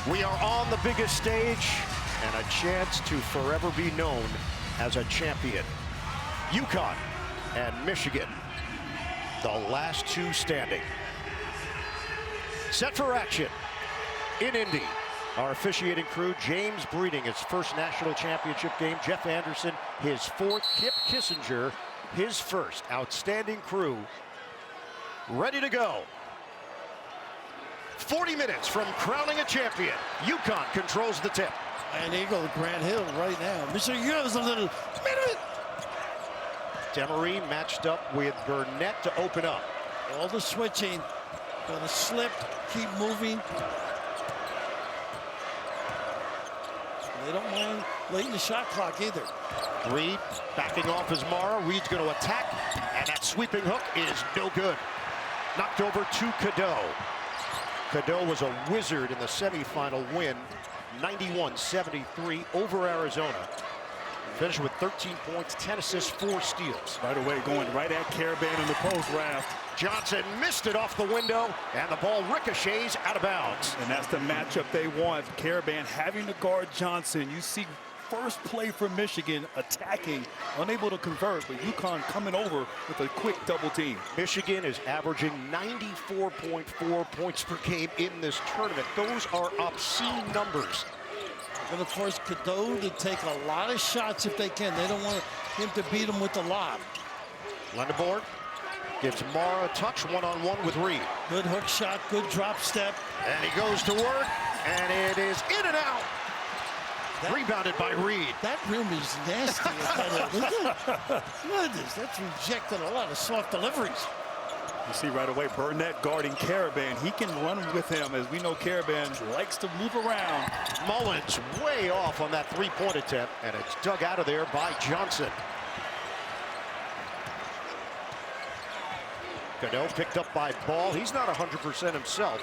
We are on the biggest stage and a chance to forever be known as a champion. UConn and Michigan, the last two standing. Set for action in Indy. Our officiating crew, James Breeding, his first national championship game. Jeff Anderson, his fourth. Kip Kissinger, his first. Outstanding crew, ready to go. 40 minutes from crowning a champion. UConn controls the tip. And Eagle, Grant Hill right now. Mr. Hughes, a little minute. Demery matched up with Burnett to open up. All the switching. Gonna slip, keep moving. They don't mind late in the shot clock either. Reed backing off his Mara. Reed's going to attack, and that sweeping hook is no good. Knocked over to Cadeau. Cadeau was a wizard in the semifinal win, 91-73 over Arizona. Finished with 13 points, 10 assists, 4 steals. Right away, going right at Karaban in the post, Raft. Johnson missed it off the window, and the ball ricochets out of bounds. And that's the matchup they want. Karaban having to guard Johnson. You see first play for Michigan attacking, unable to convert, but UConn coming over with a quick double team. Michigan is averaging 94.4 points per game in this tournament. Those are obscene numbers. And of course, Cadeau to take a lot of shots if they can. They don't want him to beat them with the lob. Lendeborg gives Mara a touch one-on-one with Reed. Good hook shot, good drop step. And he goes to work, and it is in and out. Rebounded by Reed. That rim is nasty. Goodness, that's rejected a lot of soft deliveries. You see right away Burnett guarding Karaban. He can run with him, as we know Karaban likes to move around. Mullins way off on that three-point attempt, and it's dug out of there by Johnson. Cadeau picked up by Ball. He's not 100% himself.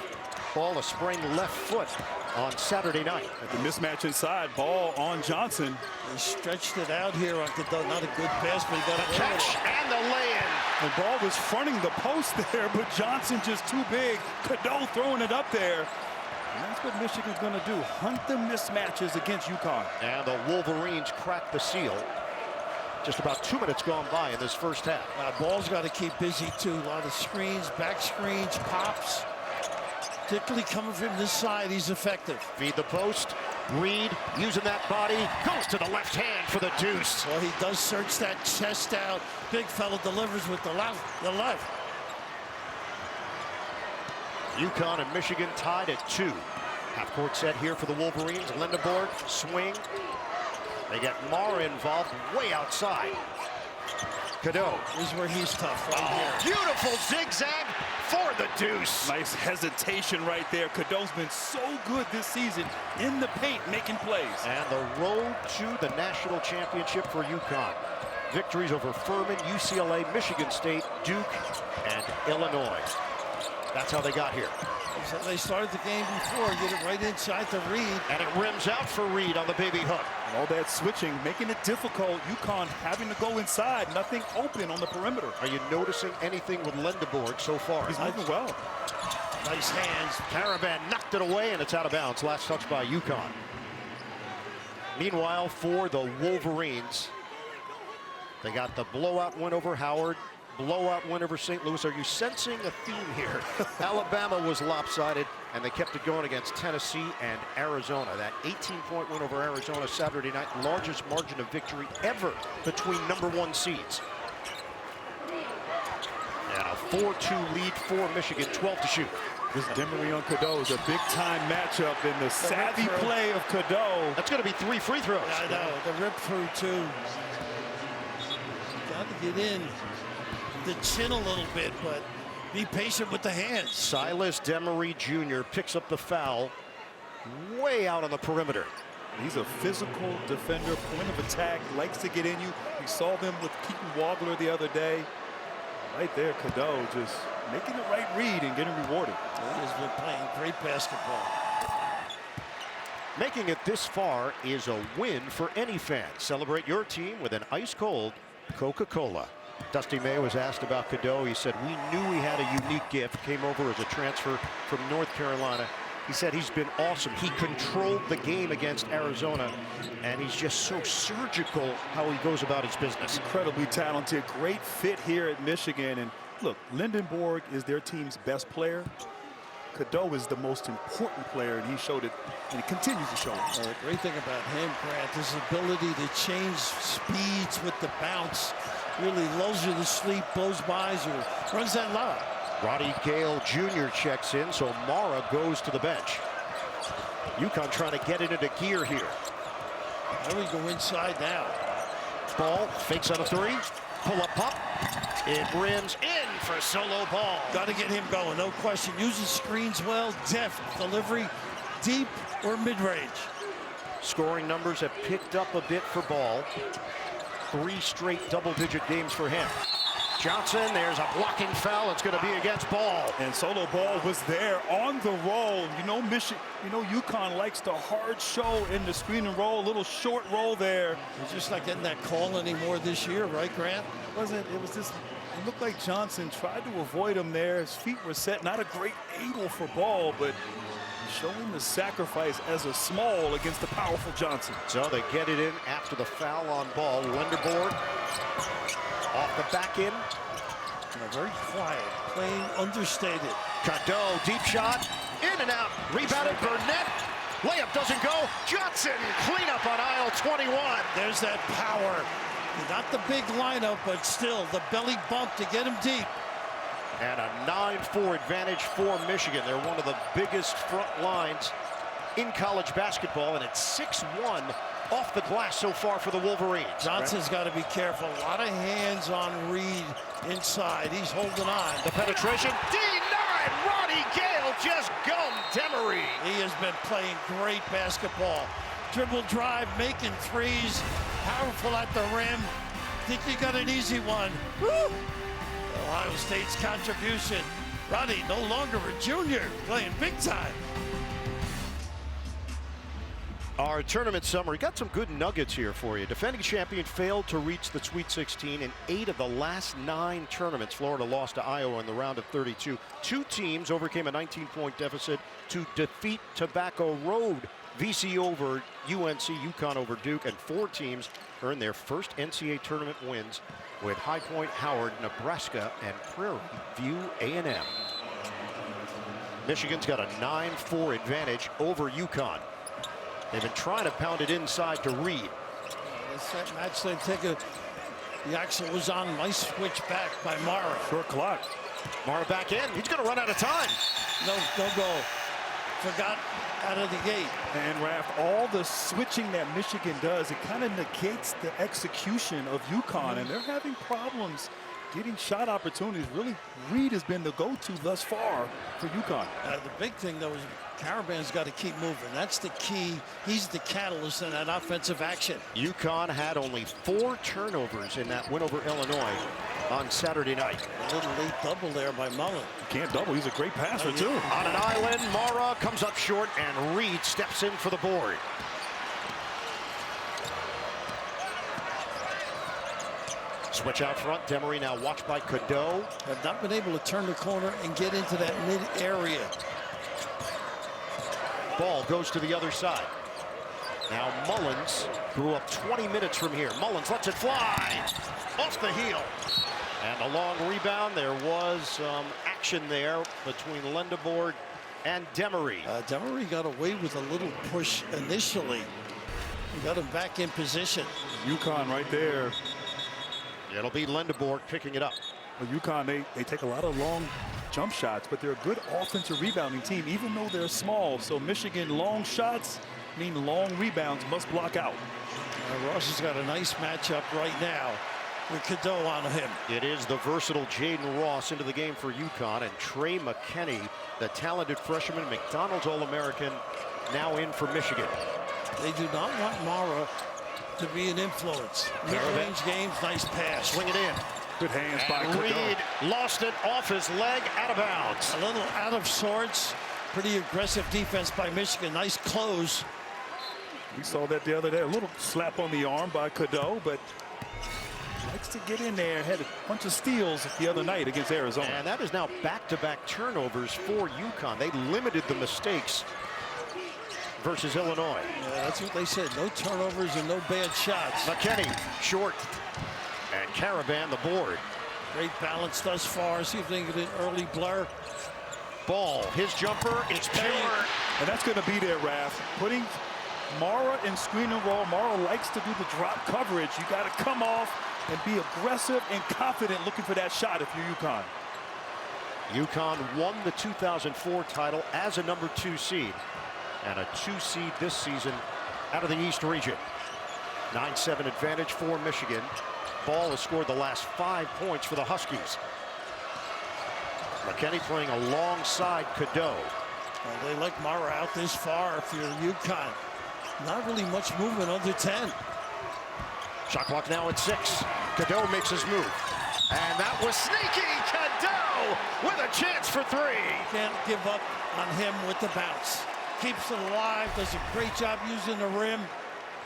Ball a sprained left foot on Saturday night. At the mismatch inside, Ball on Johnson. He stretched it out here on Cadeau. Not a good pass, but he got a catch and the lay-in. The Ball was fronting the post there, but Johnson just too big. Cadeau throwing it up there. And that's what Michigan's going to do, hunt the mismatches against UConn. And the Wolverines crack the seal. Just about 2 minutes gone by in this first half. Ball's got to keep busy too. A lot of screens, back screens, pops. Particularly coming from this side, he's effective. Feed the post. Reed using that body, goes to the left hand for the deuce. Well, he does search that chest out. Big fella delivers with the left. UConn and Michigan tied at 2. Half-court set here for the Wolverines. Lendeborg, swing. They get Mara involved way outside. Cadeau. This is where he's tough right here. Beautiful zigzag for the deuce. Nice hesitation right there. Cadeau's been so good this season in the paint, making plays. And the road to the national championship for UConn. Victories over Furman, UCLA, Michigan State, Duke, and Illinois. That's how they got here. So they started the game before, get it right inside to Reed. And it rims out for Reed on the baby hook. And all that switching, making it difficult. UConn having to go inside, nothing open on the perimeter. Are you noticing anything with Lendeborg so far? He's moving well. Nice hands. Karaban knocked it away, and it's out of bounds. Last touch by UConn. Meanwhile, for the Wolverines, they got the blowout win over Howard. Blowout win over St. Louis. Are you sensing a theme here? Alabama was lopsided, and they kept it going against Tennessee and Arizona. That 18-point win over Arizona Saturday night, largest margin of victory ever between #1 seeds. And a 4-2 lead for Michigan, 12 to shoot. This Demery on Cadeau is a big-time matchup in the savvy play of Cadeau. That's going to be 3 free throws. I know, the rip through too. Got to get in the chin a little bit, but be patient with the hands. Silas Demery Jr. picks up the foul way out on the perimeter. He's a physical defender, point of attack, likes to get in you. We saw them with Keaton Wagler the other day. Right there, Cadeau just making the right read and getting rewarded. He has been playing great basketball. Making it this far is a win for any fan. Celebrate your team with an ice-cold Coca-Cola. Dusty May was asked about Cadeau. He said, we knew he had a unique gift, came over as a transfer from North Carolina. He said he's been awesome. He controlled the game against Arizona, and he's just so surgical how he goes about his business. Incredibly talented, great fit here at Michigan. And look, Lindenborg is their team's best player. Cadeau is the most important player, and he showed it, and he continues to show it. The great thing about him, Grant, his ability to change speeds with the bounce. Really lulls you to sleep, blows by or runs that lob. Roddy Gale Jr. checks in, so Mara goes to the bench. UConn trying to get it into gear here. There we go inside now. Ball fakes on a three. Pull up pop. It rims in for Solo Ball. Got to get him going, no question. Uses screens well, deft delivery, deep or mid-range. Scoring numbers have picked up a bit for Ball. 3 straight double-digit games for him. Johnson, there's a blocking foul. It's going to be against Ball. And Solo Ball was there on the roll. You know, UConn likes the hard show in the screen and roll, a little short roll there. It's just not getting that call anymore this year, right, Grant? It was just, it looked like Johnson tried to avoid him there. His feet were set, not a great angle for Ball, but showing the sacrifice as a small against the powerful Johnson. So they get it in after the foul on Ball. Lindenborg off the back end. Very quiet, playing understated. Cadeau, deep shot, in and out. Rebounded Burnett. Layup doesn't go. Johnson, cleanup on aisle 21. There's that power. Not the big lineup, but still the belly bump to get him deep. And a 9-4 advantage for Michigan. They're one of the biggest front lines in college basketball, and it's 6-1 off the glass so far for the Wolverines. Johnson's got to be careful. A lot of hands on Reed inside. He's holding on. The penetration, denied. Roddy Gale just gummed Demery. He has been playing great basketball. Dribble drive, making threes. Powerful at the rim. Think you got an easy one. Woo! Ohio State's contribution. Roddy, no longer a junior, playing big time. Our tournament summary got some good nuggets here for you. Defending champion failed to reach the Sweet 16 in 8 of the last 9 tournaments. Florida lost to Iowa in the round of 32. 2 teams overcame a 19-point deficit to defeat Tobacco Road. VC over UNC, UConn over Duke, and 4 teams earned their first NCAA tournament wins with High Point, Howard, Nebraska, and Prairie View A&M. Michigan's got a 9-4 advantage over UConn. They've been trying to pound it inside to Reed. This match, they take the axle was on. Nice switch back by Mara. Short clock. Mara back in. He's going to run out of time. No goal. Forgot out of the gate. And Raph, all the switching that Michigan does, it kind of negates the execution of UConn, and they're having problems getting shot opportunities. Really, Reed has been the go-to thus far for UConn. The big thing, though, is Caravan's got to keep moving. That's the key. He's the catalyst in that offensive action. UConn had only 4 turnovers in that win over Illinois on Saturday night. A little late double there by Mullen. Can't double. He's a great passer, too. On an island, Mara comes up short, and Reed steps in for the board. Switch out front. Demery now watched by Cadeau. Have not been able to turn the corner and get into that mid area. Ball goes to the other side. Now Mullins grew up 20 minutes from here. Mullins lets it fly off the heel. And a long rebound. There was some action there between Lindenborg and Demery. Demery got away with a little push initially. He got him back in position. UConn right there. It'll be Lindenborg picking it up. Well, UConn, they take a lot of long jump shots, but they're a good offensive rebounding team, even though they're small. So Michigan long shots mean long rebounds must block out. Ross has got a nice matchup right now with Cadeau on him. It is the versatile Jaden Ross into the game for UConn, and Trey McKinney, the talented freshman, McDonald's All-American, now in for Michigan. They do not want Mara to be an influence. Mid-range games, nice pass. Swing it in. Good hands by Cadeau. Reed lost it off his leg, out of bounds. A little out of sorts. Pretty aggressive defense by Michigan. Nice close. We saw that the other day. A little slap on the arm by Cadeau, but likes to get in there. Had a bunch of steals the other night against Arizona. And that is now back-to-back turnovers for UConn. They limited the mistakes versus Illinois. Yeah, that's what they said. No turnovers and no bad shots. McKinney, short. And Caravan, the board. Great balance thus far. See if they can get an early blur. Ball, his jumper, it's pure. And that's going to be there, Raph. Putting Mara in screen and roll. Mara likes to do the drop coverage. You got to come off and be aggressive and confident looking for that shot if you're UConn. UConn won the 2004 title as a number 2 seed. And a 2 seed this season out of the East region. 9-7 advantage for Michigan. Ball has scored the last 5 points for the Huskies. McKinney playing alongside Cadeau. Well, they like Mara out this far if you're UConn. Not really much movement under 10. Shot clock now at 6. Cadeau makes his move. And that was sneaky. Cadeau with a chance for 3. Can't give up on him with the bounce. Keeps it alive, does a great job using the rim.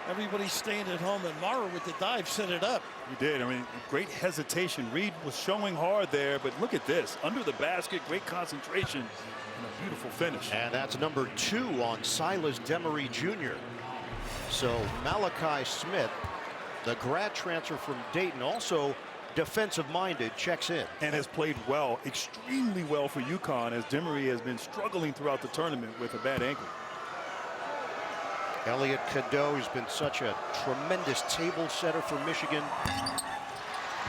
Everybody's staying at home, and Mara with the dive set it up. He did. I mean, great hesitation. Reed was showing hard there, but look at this. Under the basket, great concentration, and a beautiful finish. And that's number 2 on Silas Demery Jr. So Malachi Smith, the grad transfer from Dayton, also defensive-minded, checks in. And has played well, extremely well for UConn, as Demery has been struggling throughout the tournament with a bad ankle. Elliot Cadeau, who's been such a tremendous table setter for Michigan,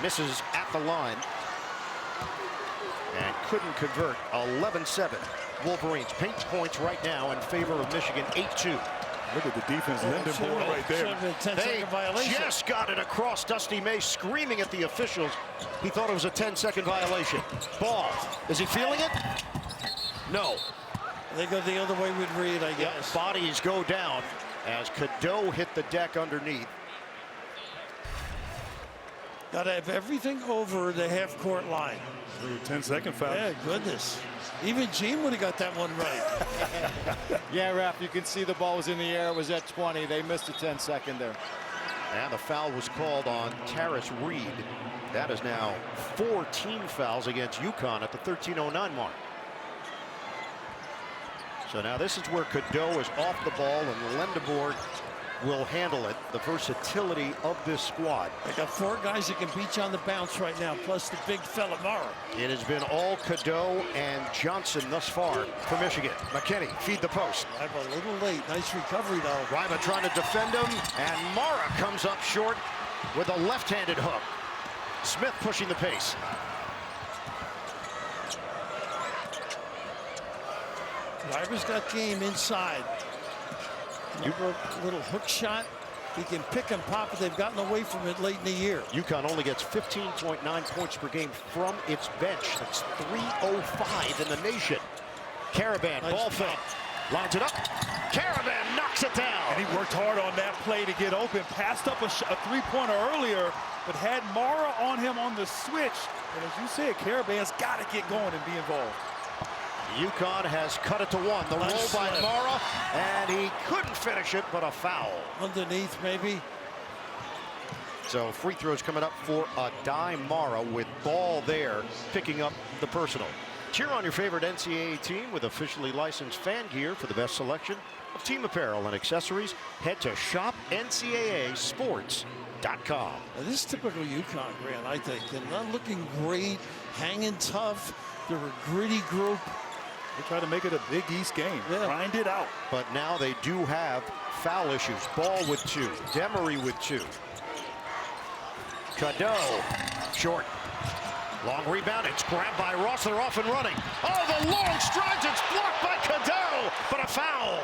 misses at the line and couldn't convert. 11-7. Wolverines paint points right now in favor of Michigan, 8-2. Look at the defense, Lindenborg right there. They just got it across. Dusty May screaming at the officials. He thought it was a 10-second violation. Ball, is he feeling it? No. They go the other way with Reed, I guess. Bodies go down as Cadeau hit the deck underneath. Got to have everything over the half-court line. 10-second foul. Yeah, goodness. Even Gene would have got that one right. Yeah, Raph, you can see the ball was in the air. It was at 20. They missed a 10-second there. And the foul was called on Tarris Reed. That is now 14 fouls against UConn at the 13:09 mark. So now this is where Cadeau is off the ball and Lindenborg will handle it. The versatility of this squad. They got 4 guys that can beat you on the bounce right now, plus the big fella Mara. It has been all Cadeau and Johnson thus far for Michigan. McKinney feed the post. Riva a little late. Nice recovery though. Riva trying to defend him, and Mara comes up short with a left-handed hook. Smith pushing the pace. Riva's got game inside. Little hook shot. He can pick and pop, but they've gotten away from it late in the year. UConn only gets 15.9 points per game from its bench. That's 305 in the nation. Caravan, Nice ball fake, lines it up. Caravan knocks it down. And he worked hard on that play to get open. Passed up a three-pointer earlier, but had Mara on him on the switch. And as you said, Caravan's got to get going and be involved. UConn has cut it to 1. The roll by Mara, and he couldn't finish it, but a foul. Underneath, maybe. So free throws coming up for Adai Mara with Ball there, picking up the personal. Cheer on your favorite NCAA team with officially licensed fan gear for the best selection of team apparel and accessories. Head to shopncaasports.com. Now, this is typical UConn, Grant, I think. They're not looking great, hanging tough. They're a gritty group. They try to make it a Big East game. Yeah. Grind it out. But now they do have foul issues. Ball with 2. Demery with 2. Cadeau, short. Long rebound. It's grabbed by Ross. They're off and running. Oh, the long strides. It's blocked by Cadeau, but a foul.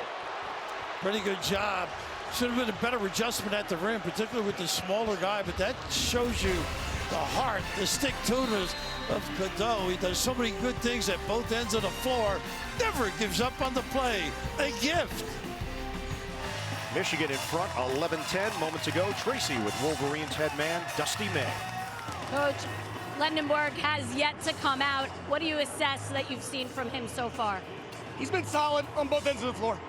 Pretty good job. Should have been a better adjustment at the rim, particularly with the smaller guy, but that shows you the heart, the stick-to-itiveness of Cadeau. He does so many good things at both ends of the floor. Never gives up on the play. A gift. Michigan in front, 11-10. Moments ago, Tracy with Wolverines head man Dusty May. Coach, Lindenborg has yet to come out. What do you assess that you've seen from him so far? He's been solid on both ends of the floor.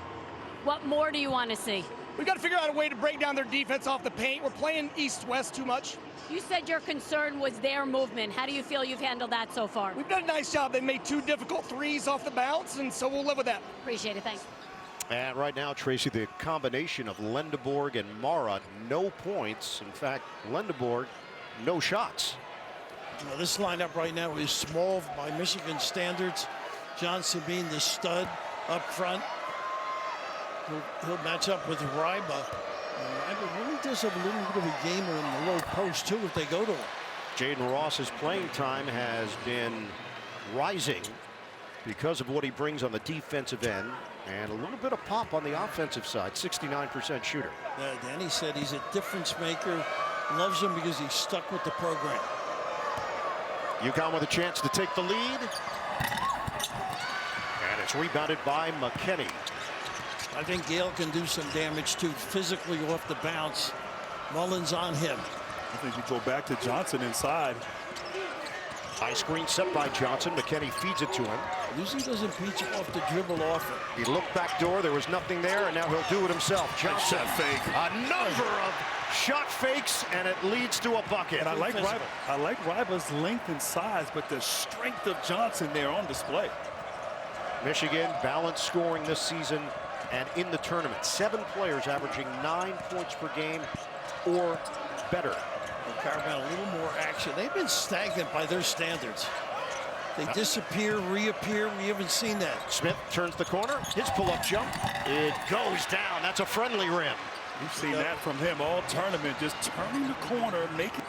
What more do you want to see? We've got to figure out a way to break down their defense off the paint. We're playing east-west too much. You said your concern was their movement. How do you feel you've handled that so far? We've done a nice job. They made 2 difficult threes off the bounce, and so we'll live with that. Appreciate it. Thanks. And right now, Tracy, the combination of Lendeborg and Mara, no points. In fact, Lendeborg, no shots. Now, this lineup right now is small by Michigan standards. Johnson being the stud up front. He'll match up with Ryba. Ryba really does have a little bit of a gamer in the low post, too, if they go to him. Jaden Ross's playing time has been rising because of what he brings on the defensive end and a little bit of pop on the offensive side. 69% shooter. Danny said he's a difference maker. Loves him because he's stuck with the program. UConn with a chance to take the lead. And it's rebounded by McKinney. I think Gale can do some damage too, physically off the bounce. Mullins on him. I think you go back to Johnson inside. High screen set by Johnson. McKinney feeds it to him. Usually doesn't beat you off the dribble often. He looked back door. There was nothing there, and now he'll do it himself. Johnson, fake. a number of shot fakes, and it leads to a bucket. And I like Ryba's length and size, but the strength of Johnson there on display. Michigan balanced scoring this season and in the tournament. 7 players averaging 9 points per game or better. Caravan, a little more action. They've been stagnant by their standards. They disappear, reappear. We haven't seen that. Smith turns the corner. His pull-up jump. It goes down. That's a friendly rim. We've seen that from him all tournament, just turning the corner, making.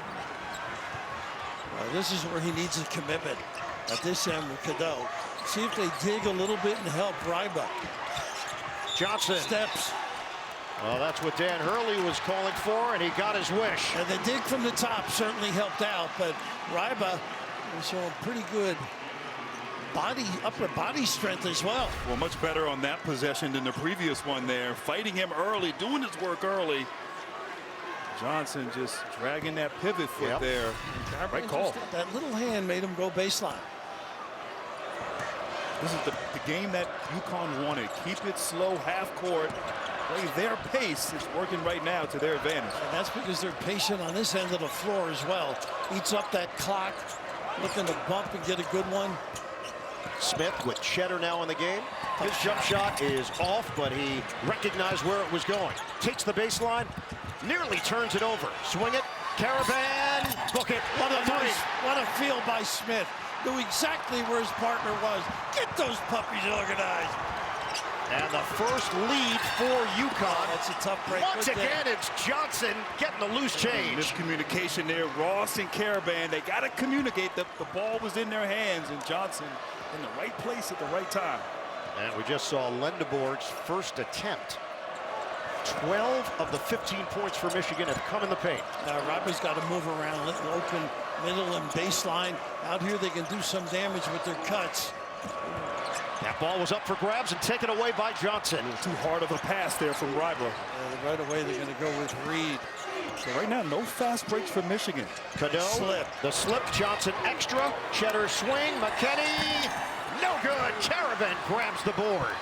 This is where he needs a commitment. At this end with Cadeau. See if they dig a little bit and help Ryba. Johnson. Steps. Well, that's what Dan Hurley was calling for, and he got his wish. And the dig from the top certainly helped out, but Ryba was showing pretty good upper body strength as well. Well, much better on that possession than the previous one there. Fighting him early, doing his work early. Johnson just dragging that pivot foot there. Right call. That little hand made him go baseline. This is the game that UConn wanted. Keep it slow, half court. Play their pace. It's working right now to their advantage. And that's because they're patient on this end of the floor as well. Eats up that clock, looking to bump and get a good one. Smith with Cheddar now in the game. His jump shot is off, but he recognized where it was going. Takes the baseline, nearly turns it over. Swing it, Caravan, book it. What a feel by Smith. Knew exactly where his partner was. Get those puppies organized. And the first lead for UConn. That's a tough break. Once again, it's Johnson getting the loose change. Miscommunication there. Ross and Caravan, they got to communicate that the ball was in their hands, and Johnson in the right place at the right time. And we just saw Lendeborg's first attempt. 12 of the 15 points for Michigan have come in the paint. Now Ryba's got to move around, let open middle and baseline. Out here they can do some damage with their cuts. That ball was up for grabs and taken away by Johnson. Too hard of a pass there from Ryba. Right away they're going to go with Reed. So right now, no fast breaks for Michigan. Cadeau, slip. The slip, Johnson extra, Cheddar swing, McKinney, no good. Caravan grabs the board.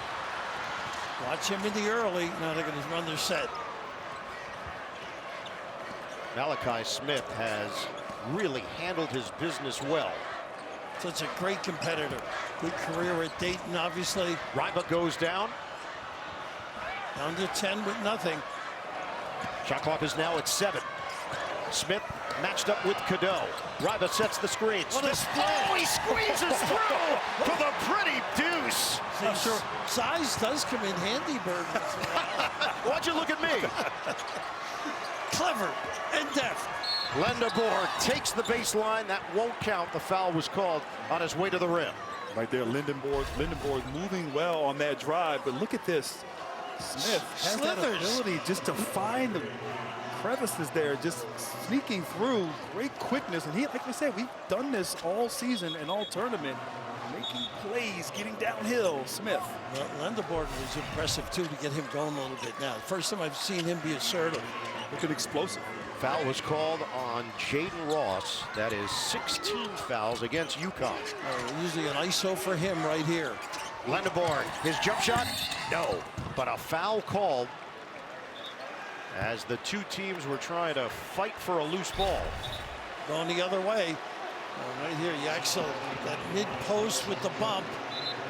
Watch him in the early. Now they're going to run their set. Malachi Smith has really handled his business well. Such a great competitor. Good career at Dayton, obviously. Ryba goes down. Down to 10 with nothing. Shot clock is now at 7. Smith matched up with Cadeau. Ryba sets the screen. What a Oh, he squeezes through for the pretty deuce. Sure. Size does come in handy, Bird. Why'd you look at me? Clever and deft. Lendeborg takes the baseline. That won't count. The foul was called on his way to the rim. Right there, Lendeborg moving well on that drive. But look at this. Smith has that ability just to find the crevices there, just sneaking through. Great quickness. And he, like I said, we've done this all season and all tournament. Making plays, getting downhill. Smith. Lendeborg was impressive, too, to get him going a little bit now. First time I've seen him be assertive. Looking explosive. Foul was called on Jaden Ross. That is 16 fouls against UConn. Usually an ISO for him right here. Lendeborg, his jump shot, no. But a foul called as the two teams were trying to fight for a loose ball. Going the other way. Right here, Yaxel, that mid post with the bump.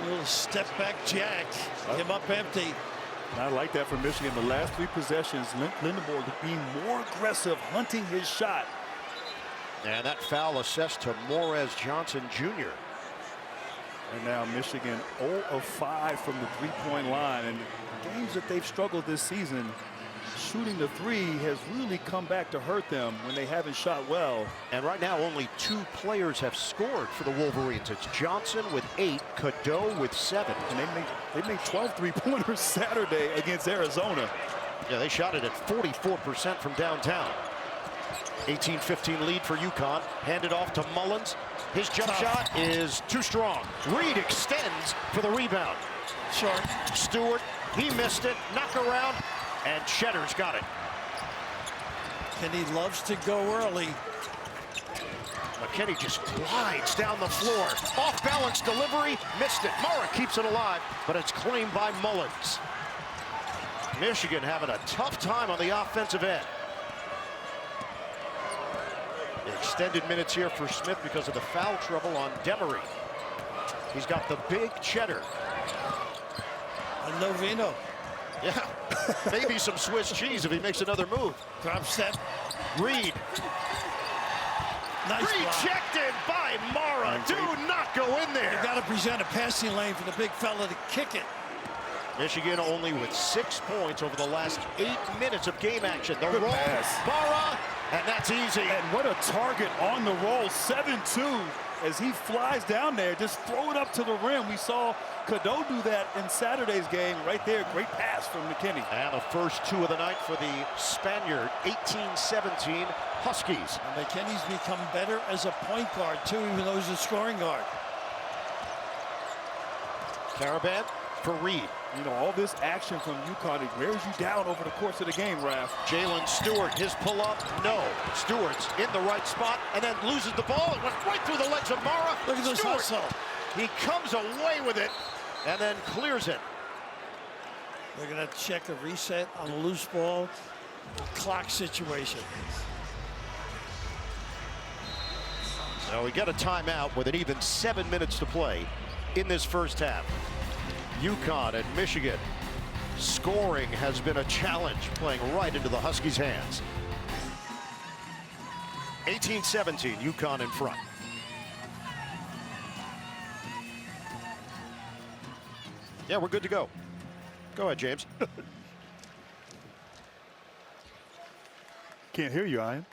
Little step back jack. Him up empty. And I like that for Michigan. The last 3 possessions, Lindenborg being more aggressive, hunting his shot. And that foul assessed to Morez Johnson Jr. And now Michigan 0 of 5 from the 3-point line. And games that they've struggled this season, shooting the 3 has really come back to hurt them when they haven't shot well. And right now only 2 players have scored for the Wolverines. It's Johnson with 8, Cadeau with 7. And they made 12 3-pointers Saturday against Arizona. Yeah, they shot it at 44% from downtown. 18-15 lead for UConn. Handed off to Mullins. His jump shot is too strong. Reed extends for the rebound. Short. Stewart, he missed it. Knock around, and Cheddar's got it. Kenny loves to go early. McKinney just glides down the floor. Off-balance delivery, missed it. Mara keeps it alive, but it's claimed by Mullins. Michigan having a tough time on the offensive end. Extended minutes here for Smith because of the foul trouble on Demery. He's got the big Cheddar. And Novino. Yeah, maybe some Swiss cheese if he makes another move. Drop step. Reed. Nice block. Rejected by Mara. Do not go in You there. got to present a passing lane for the big fella to kick it. Michigan only with 6 points over the last 8 minutes of game action. The Good roll, pass. Mara, and that's easy. And what a target on the roll, 7-2. As he flies down there, just throw it up to the rim. We saw Cadeau do that in Saturday's game right there. Great pass from McKinney. And the first 2 of the night for the Spaniard, 18-17 Huskies. And McKinney's become better as a point guard, too, even though he's a scoring guard. Caravan for Reed. You know, all this action from UConn, it wears you down over the course of the game, Raph. Jalen Stewart, his pull-up, no. Stewart's in the right spot and then loses the ball. It went right through the legs of Mara. Look at this Stewart, hustle. he comes away with it and then clears it. They're going to check a reset on a loose ball. Clock situation. Now we get a timeout with an even 7 minutes to play in this first half. UConn and Michigan. Scoring has been a challenge, playing right into the Huskies' hands. 18-17, UConn in front. Yeah, we're good to go. Go ahead, James. Can't hear you, Ian.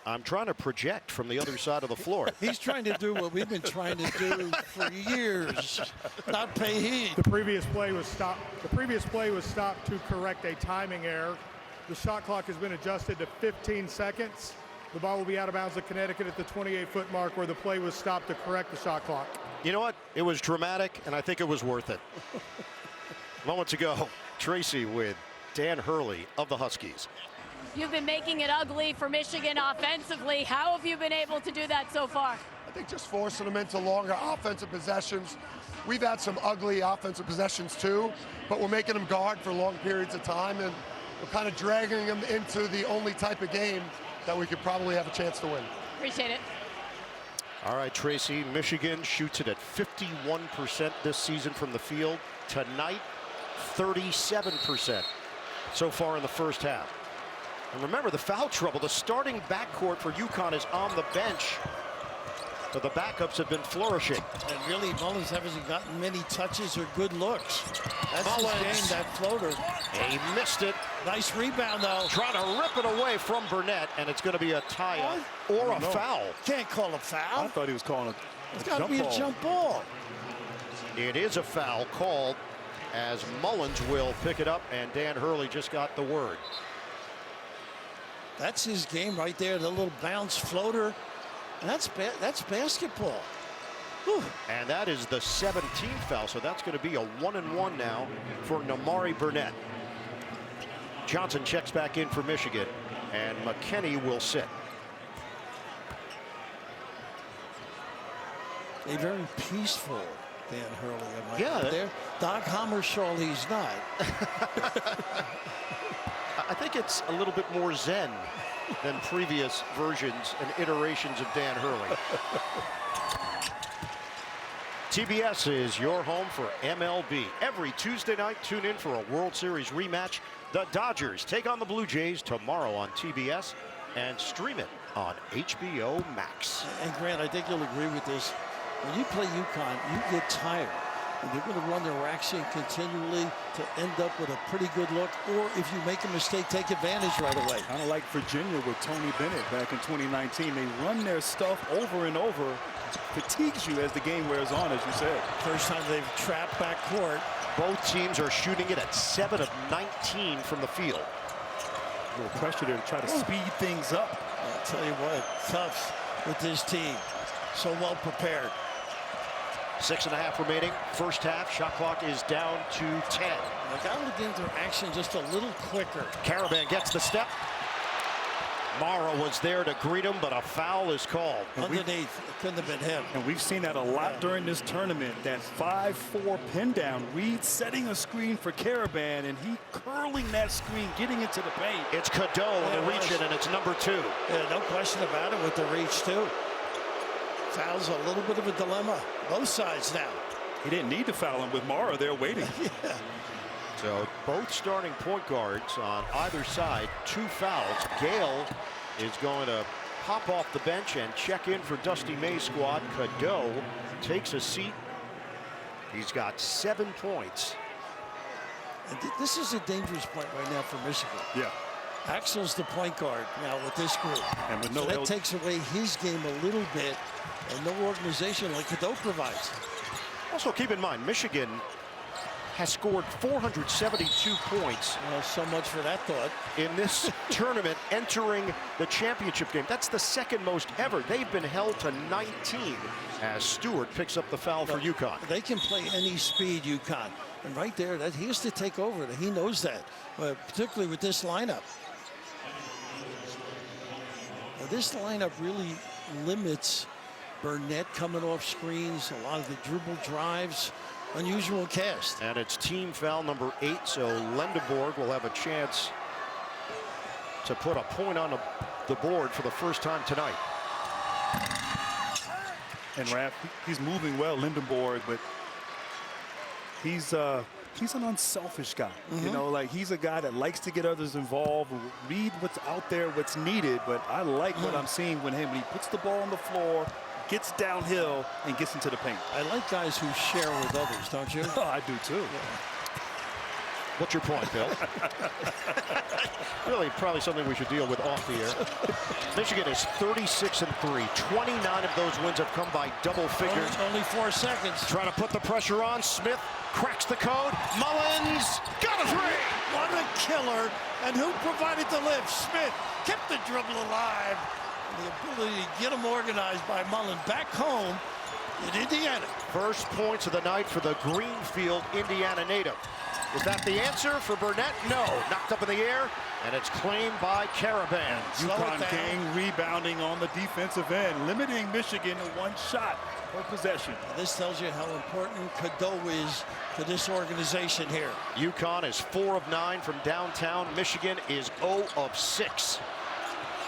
I'm trying to project from the other side of the floor. He's trying to do what we've been trying to do for years, not pay heed. The previous play was stopped. The previous play was stopped to correct a timing error. The shot clock has been adjusted to 15 seconds. The ball will be out of bounds at Connecticut at the 28-foot mark where the play was stopped to correct the shot clock. You know what? It was dramatic, and I think it was worth it. Moments ago, Tracy with Dan Hurley of the Huskies. You've been making it ugly for Michigan offensively. How have you been able to do that so far? I think just forcing them into longer offensive possessions. We've had some ugly offensive possessions too, but we're making them guard for long periods of time, and we're kind of dragging them into the only type of game that we could probably have a chance to win. Appreciate it. All right, Tracy, Michigan shoots it at 51% this season from the field. Tonight, 37% so far in the first half. And remember the foul trouble. The starting backcourt for UConn is on the bench, but the backups have been flourishing. And really, Mullins hasn't gotten many touches or good looks. That's Mullins. his game, that floater. He missed it. Nice rebound, though. Trying to rip it away from Burnett, and it's going to be a tie-up or a foul. Can't call a I foul. thought he was calling It's a got to jump be ball. a jump ball. It is a foul called as Mullins will pick it up, and Dan Hurley just got the word. That's his game right there, the little bounce floater. And that's basketball. Whew. And that is the 17th foul, so that's going to be a 1-and-1 now for Namari Burnett. Johnson checks back in for Michigan, and McKinney will sit. A very peaceful Dan Hurley. Am I Yeah. right there? Doc Hammarskjöld, he's not. I think it's a little bit more zen than previous versions and iterations of Dan Hurley. TBS is your home for MLB. Every Tuesday night, tune in for a World Series rematch. The Dodgers take on the Blue Jays tomorrow on TBS and stream it on HBO Max. And Grant, I think you'll agree with this. When you play UConn, you get tired. And they're going to run their action continually to end up with a pretty good look. Or if you make a mistake, take advantage right away. Kind of like Virginia with Tony Bennett back in 2019. They run their stuff over and over. Fatigues you as the game wears on, as you said. First time they've trapped backcourt. Both teams are shooting it at 7 of 19 from the field. A little pressure there to try to speed things up. I'll tell you what, tough with this team. So well prepared. 6.5 remaining. First half. Shot clock is down to 10. They got to get into action just a little quicker. Karaban gets the step. Mara was there to greet him, but a foul is called. Underneath, it couldn't have been him. And we've seen that a lot during this tournament. That 5-4 pin down. Reed setting a screen for Karaban, and he curling that screen, getting into the paint. It's Cadeau on the reach in, and it's number 2. Yeah, no question about it with the reach, too. Foul's a little bit of a dilemma. Both sides now. He didn't need to foul him with Mara there waiting. Yeah. So both starting point guards on either side, 2 fouls. Gale is going to hop off the bench and check in for Dusty May's squad. Cadeau takes a seat. He's got 7 points. And this is a dangerous point right now for Michigan. Yeah. Axel's the point guard now with this group. And with so no that takes away his game a little bit, and no organization like Cadeau provides. Also keep in mind, Michigan has scored 472 points. Well, so much for that thought. In this tournament entering the championship game. That's the second most ever. They've been held to 19 as Stewart picks up the foul for UConn. They can play any speed, UConn. And right there, that he has to take over. He knows that, particularly with this lineup. Now, this lineup really limits Burnett coming off screens, a lot of the dribble drives. Unusual cast. And it's team foul number 8, so Lendeborg will have a chance to put a point on the board for the first time tonight. And Raph, he's moving well, Lindenborg, but he's an unselfish guy. You know, like he's a guy that likes to get others involved, read what's out there, what's needed. But I like what I'm seeing with him when he puts the ball on the floor, gets downhill, and gets into the paint. I like guys who share with others, don't you? Oh, I do too. Yeah. What's your point, Bill? Really, probably something we should deal with off the air. Michigan is 36-3. 29 of those wins have come by double figures. Only 4 seconds. Trying to put the pressure on. Smith cracks the code. Mullins got a 3. What a killer. And who provided the lift? Smith kept the dribble alive. And the ability to get them organized by Mullen back home in Indiana. First points of the night for the Greenfield, Indiana native. Is that the answer for Burnett? No. Knocked up in the air, and it's claimed by Karaban. UConn gang rebounding on the defensive end, limiting Michigan to 1 shot per possession. This tells you how important Cadeau is to this organization here. UConn is 4 of 9 from downtown. Michigan is 0 of 6.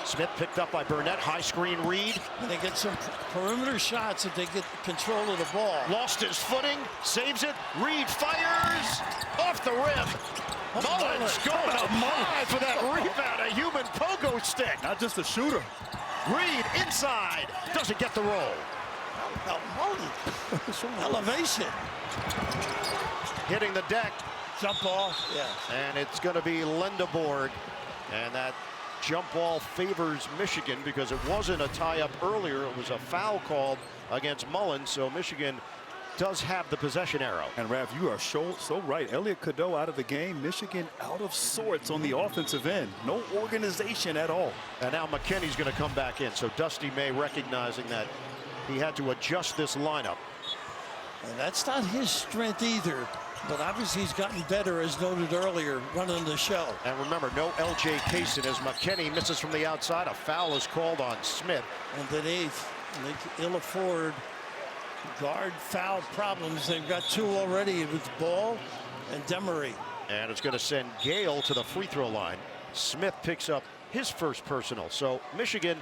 Smith picked up by Burnett. High screen Reed. And they get some perimeter shots if they get control of the ball. Lost his footing. Saves it. Reed fires off the rim. Mullins going up high for that rebound. A human pogo stick. Not just a shooter. Reed inside. Doesn't get the roll. Elevation. Hitting the deck. Jump ball. Yeah. And it's going to be Lendeborg. And that jump ball favors Michigan because it wasn't a tie-up earlier. It was a foul called against Mullins, so Michigan does have the possession arrow. And Raph, you are so right. Elliot Cadeau out of the game. Michigan out of sorts on the offensive end. No organization at all. And now McKinney's going to come back in. So Dusty May recognizing that he had to adjust this lineup. And that's not his strength either. But obviously he's gotten better, as noted earlier, running the show. And remember, no L.J. Kaysen as McKinney misses from the outside. A foul is called on Smith. Underneath, Illiford Guard foul problems. They've got 2 already with Ball and Demery. And it's going to send Gale to the free throw line. Smith picks up his first personal. So Michigan,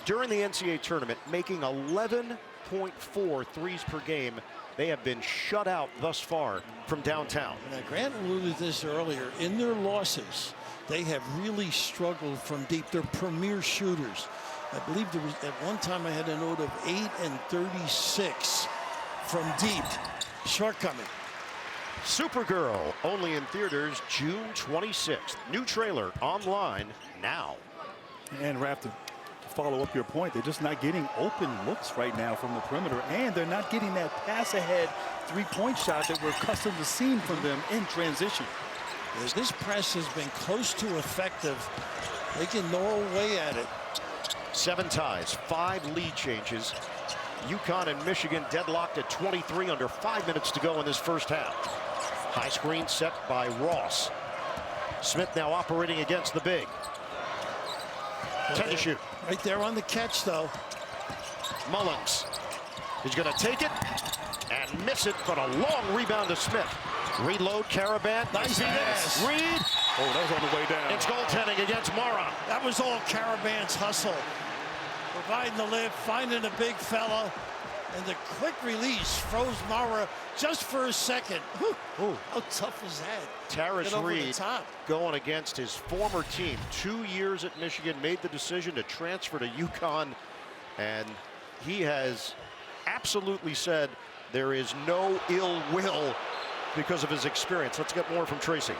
during the NCAA tournament, making 11.4 threes per game. They have been shut out thus far from downtown. Now, Grant alluded to this earlier. In their losses, they have really struggled from deep. They're premier shooters. I believe there was at one time I had a note of 8 and 36 from deep. Shortcoming. Supergirl, only in theaters June 26th. New trailer online now. And Raptor, to follow up your point, they're just not getting open looks right now from the perimeter, and they're not getting that pass ahead 3-point shot that we're accustomed to seeing from them in transition. This press has been close to effective. They can gnaw away at it. 7 ties, 5 lead changes. UConn and Michigan deadlocked at 23 under 5 minutes to go in this first half. High screen set by Ross. Smith now operating against the big. 10 to shoot. Right there on the catch, though. Mullins is going to take it and miss it, but a long rebound to Smith. Reload, Caravan. Nice pass. Reed. Oh, that was on the way down. It's goaltending against Mara. That was all Caravan's hustle. Providing the lift, finding a big fella, and the quick release froze Mara just for a second. Whew. How tough is that? Terrace Reed going against his former team. 2 years at Michigan, made the decision to transfer to UConn, and he has absolutely said there is no ill will because of his experience. Let's get more from Tracy.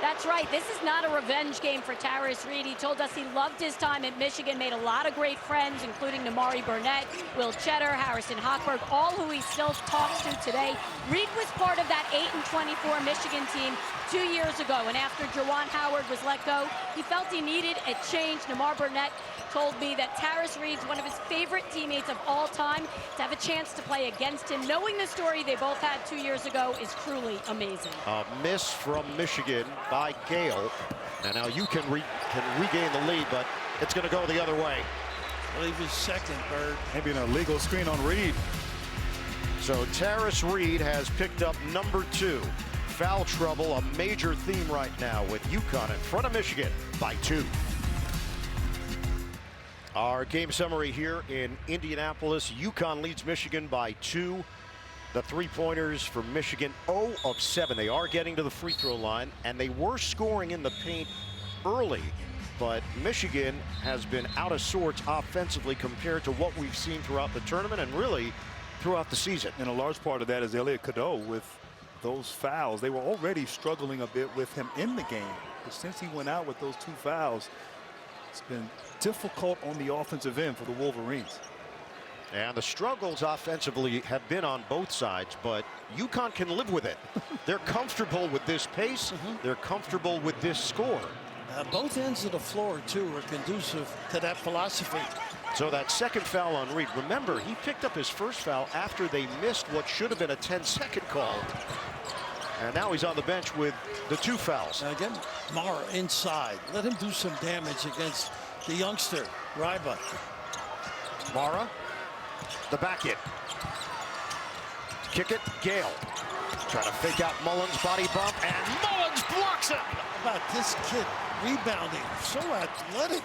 That's right. This is not a revenge game for Terrace Reed. He told us he loved his time at Michigan, made a lot of great friends, including Namari Burnett, Will Cheddar, Harrison Hochberg, all who he still talks to today. Reed was part of that 8-24 Michigan team 2 years ago, and after Juwan Howard was let go, he felt he needed a change. Namar Burnett told me that Terrace Reed's one of his favorite teammates of all time. To have a chance to play against him, knowing the story they both had 2 years ago, is truly amazing. A miss from Michigan by Gale. And now you can regain the lead, but it's going to go the other way. I believe his second, Bird. Maybe an illegal screen on Reed. So Terrace Reed has picked up number 2. Foul trouble, a major theme right now with UConn in front of Michigan by 2. Our game summary here in Indianapolis. UConn leads Michigan by 2. The 3-pointers for Michigan, 0 of 7. They are getting to the free throw line, and they were scoring in the paint early, but Michigan has been out of sorts offensively compared to what we've seen throughout the tournament and really throughout the season. And a large part of that is Elliot Cadeau with those fouls. They were already struggling a bit with him in the game, but since he went out with those 2 fouls, it's been difficult on the offensive end for the Wolverines. And the struggles offensively have been on both sides, but UConn can live with it. They're comfortable with this pace. They're comfortable with this score. Both ends of the floor, too, are conducive to that philosophy. So that second foul on Reed. Remember, he picked up his first foul after they missed what should have been a 10-second call. And now he's on the bench with the 2 fouls. Now again, Mara inside. Let him do some damage against the youngster, Ryba. Mara, the back in. Kick it, Gale. Trying to fake out Mullins, body bump, and Mullins blocks it. How about this kid rebounding? So athletic.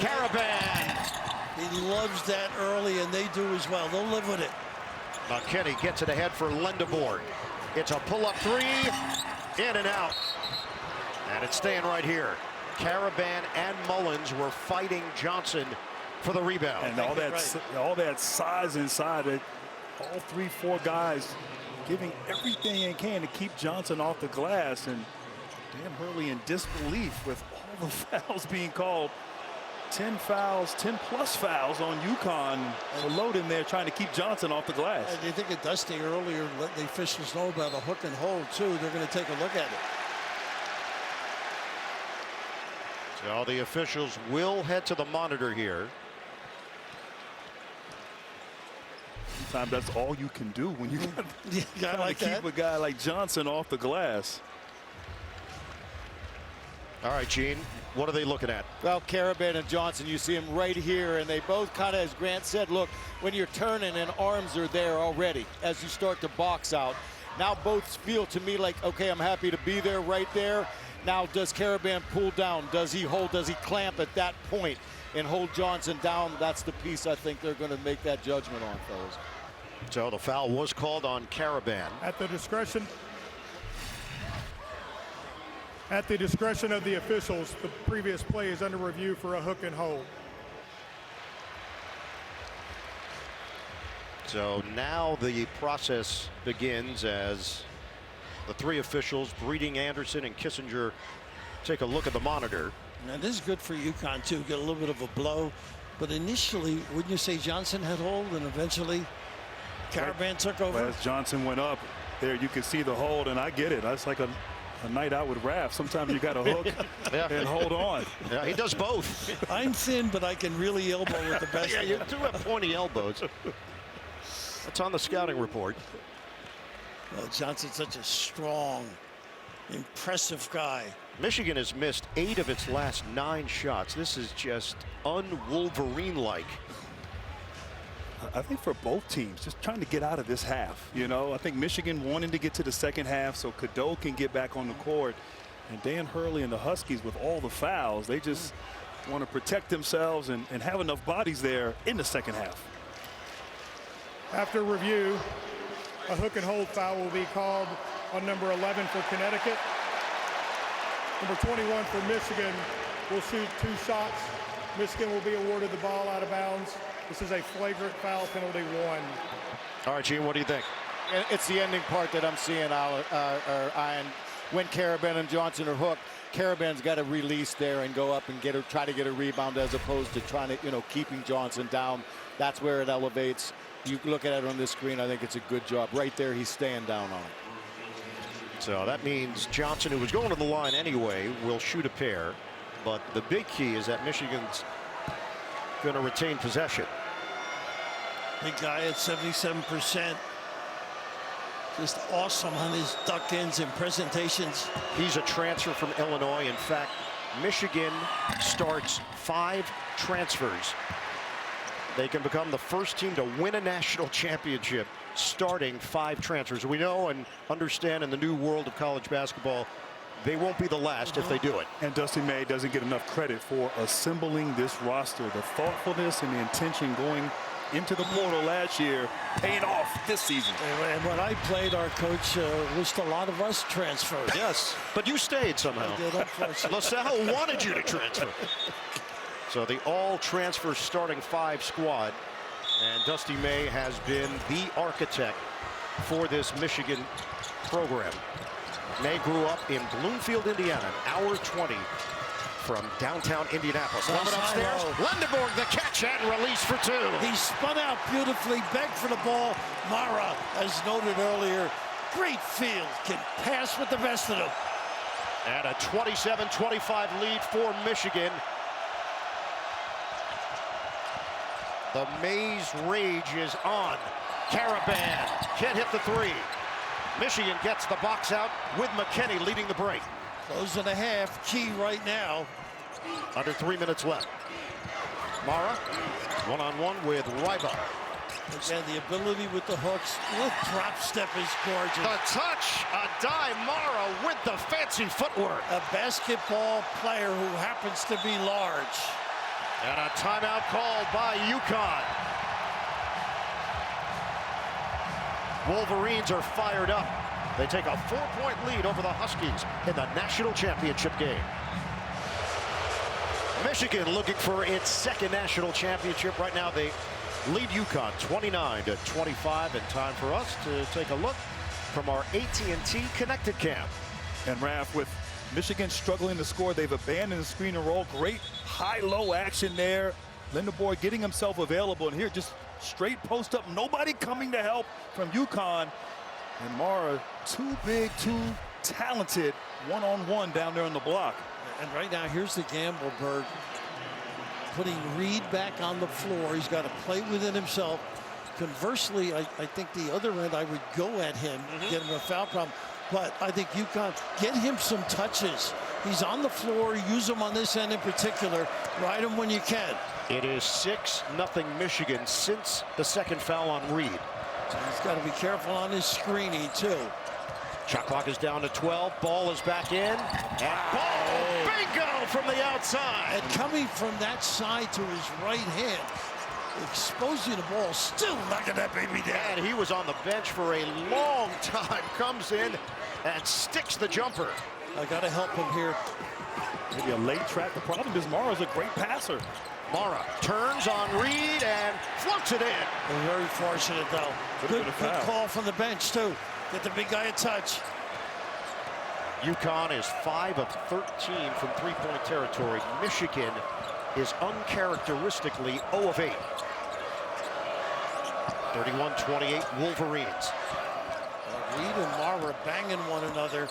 Caravan. He loves that early, and they do as well. They'll live with it. McKinney gets it ahead for Lendeborg. It's a pull-up 3, in and out. And it's staying right here. Caravan and Mullins were fighting Johnson for the rebound. And all that size inside it, all 3-4 guys giving everything they can to keep Johnson off the glass. And Dan Hurley in disbelief with all the fouls being called. 10 fouls, 10+ fouls on UConn. So loading there trying to keep Johnson off the glass. And they think of Dusty earlier, let the officials know about a hook and hold too. They're going to take a look at it. So the officials will head to the monitor here. Sometimes that's all you can do when you got like keep a guy like Johnson off the glass. All right, Gene, what are they looking at? Well, Caravan and Johnson, you see them right here, and they both kind of, as Grant said, look, when you're turning and arms are there already as you start to box out. Now both feel to me like, okay, I'm happy to be there right there. Now, does Caravan pull down? Does he hold? Does he clamp at that point and hold Johnson down? That's the piece I think they're going to make that judgment on, fellas. So the foul was called on Caravan. At the discretion of the officials, the previous play is under review for a hook and hold. So now the process begins as the three officials, Breeding, Anderson, and Kissinger, take a look at the monitor. Now this is good for UConn too. Get a little bit of a blow, but initially, wouldn't you say Johnson had hold, and eventually Caravan took over? As Johnson went up, there you can see the hold, and I get it. That's like a night out with Raph. Sometimes you got to hook and hold on. Yeah, he does both. I'm thin, but I can really elbow with the best. Yeah, you do have pointy elbows. That's on the scouting report. Well, Johnson's such a strong, impressive guy. Michigan has missed 8 of its last 9 shots. This is just un-Wolverine-like. I think for both teams, just trying to get out of this half. You know, I think Michigan wanting to get to the second half so Cadeau can get back on the court. And Dan Hurley and the Huskies, with all the fouls, they just want to protect themselves and have enough bodies there in the second half. After review, a hook and hold foul will be called on number 11 for Connecticut. Number 21 for Michigan will shoot 2 shots. Michigan will be awarded the ball out of bounds. This is a flagrant foul, penalty 1. All right, Gene, what do you think? It's the ending part that I'm seeing, Ian. When Caravan and Johnson are hooked, Caravan's got to release there and go up and try to get a rebound, as opposed to trying to, keeping Johnson down. That's where it elevates. You look at it on this screen, I think it's a good job. Right there, he's staying down on it. So that means Johnson, who was going to the line anyway, will shoot a pair. But the big key is that Michigan's going to retain possession. Big guy at 77%. Just awesome on his duck-ins and presentations. He's a transfer from Illinois. In fact, Michigan starts 5 transfers. They can become the first team to win a national championship starting 5 transfers. We know and understand in the new world of college basketball, they won't be the last if they do it. And Dusty May doesn't get enough credit for assembling this roster. The thoughtfulness and the intention going into the portal last year paying off this season. And when I played, our coach wished a lot of us transferred. Yes, but you stayed somehow. I did, unfortunately. LaSalle wanted you to transfer. So the all-transfer starting 5 squad, and Dusty May has been the architect for this Michigan program. May grew up in Bloomfield, Indiana, an hour 20 from downtown Indianapolis. Love it upstairs. Lindenborg, the catch and release for 2. He spun out beautifully, begged for the ball. Mara, as noted earlier, great field, can pass with the best of them. And a 27-25 lead for Michigan. The Mays rage is on. Caravan can't hit the 3. Michigan gets the box out with McKinney leading the break. Close and a half, key right now. Under 3 minutes left. Mara, one-on-one with Ryba. Again, the ability with the hooks, with drop step is gorgeous. The touch, Adai Mara with the fancy footwork. A basketball player who happens to be large. And a timeout called by UConn. Wolverines are fired up. They take a 4-point lead over the Huskies in the national championship game. Michigan looking for its 2nd national championship. Right now they lead UConn 29-25. And time for us to take a look from our AT&T Connected Camp. And Raph, with Michigan struggling to score, they've abandoned the screen and roll. Great high-low action there. Lindenborg getting himself available, and here just straight post up, nobody coming to help from UConn. And Mara, too big, too talented, one-on-one down there on the block. And right now, here's the gamble, Bird. Putting Reed back on the floor. He's got to play within himself. Conversely, I think the other end, I would go at him, get him a foul problem. But I think UConn, get him some touches. He's on the floor. Use him on this end in particular. Ride him when you can. It is 6-0 Michigan since the second foul on Reed. So he's got to be careful on his screening, too. Shot clock is down to 12. Ball is back in. And ball, bingo from the outside. And coming from that side to his right hand, exposing the ball, still knocking that baby down. And he was on the bench for a long time. Comes in and sticks the jumper. I got to help him here. Maybe a late track. The problem is Mara's a great passer. Mara turns on Reed and floats it in. They're very fortunate, though. Good call from the bench, too. Get the big guy a touch. UConn is 5 of 13 from three-point territory. Michigan is uncharacteristically 0 of 8. 31-28 Wolverines. Reed and Mara banging one another.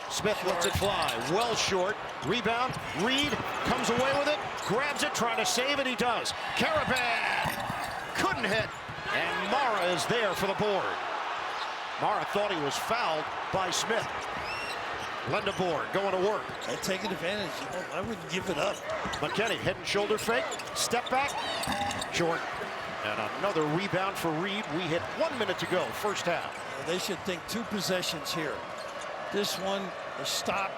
Smith lets it fly. Well short. Rebound. Reed comes away with it. Grabs it, trying to save it. He does. Karaban couldn't hit. And Mara is there for the board. Mara thought he was fouled by Smith. Lendeboard going to work. And taking advantage. Oh, I wouldn't give it up. McKinney head and shoulder fake. Step back. Short. And another rebound for Reed. We hit 1 minute to go, first half. They should think 2 possessions here. This one, a stop,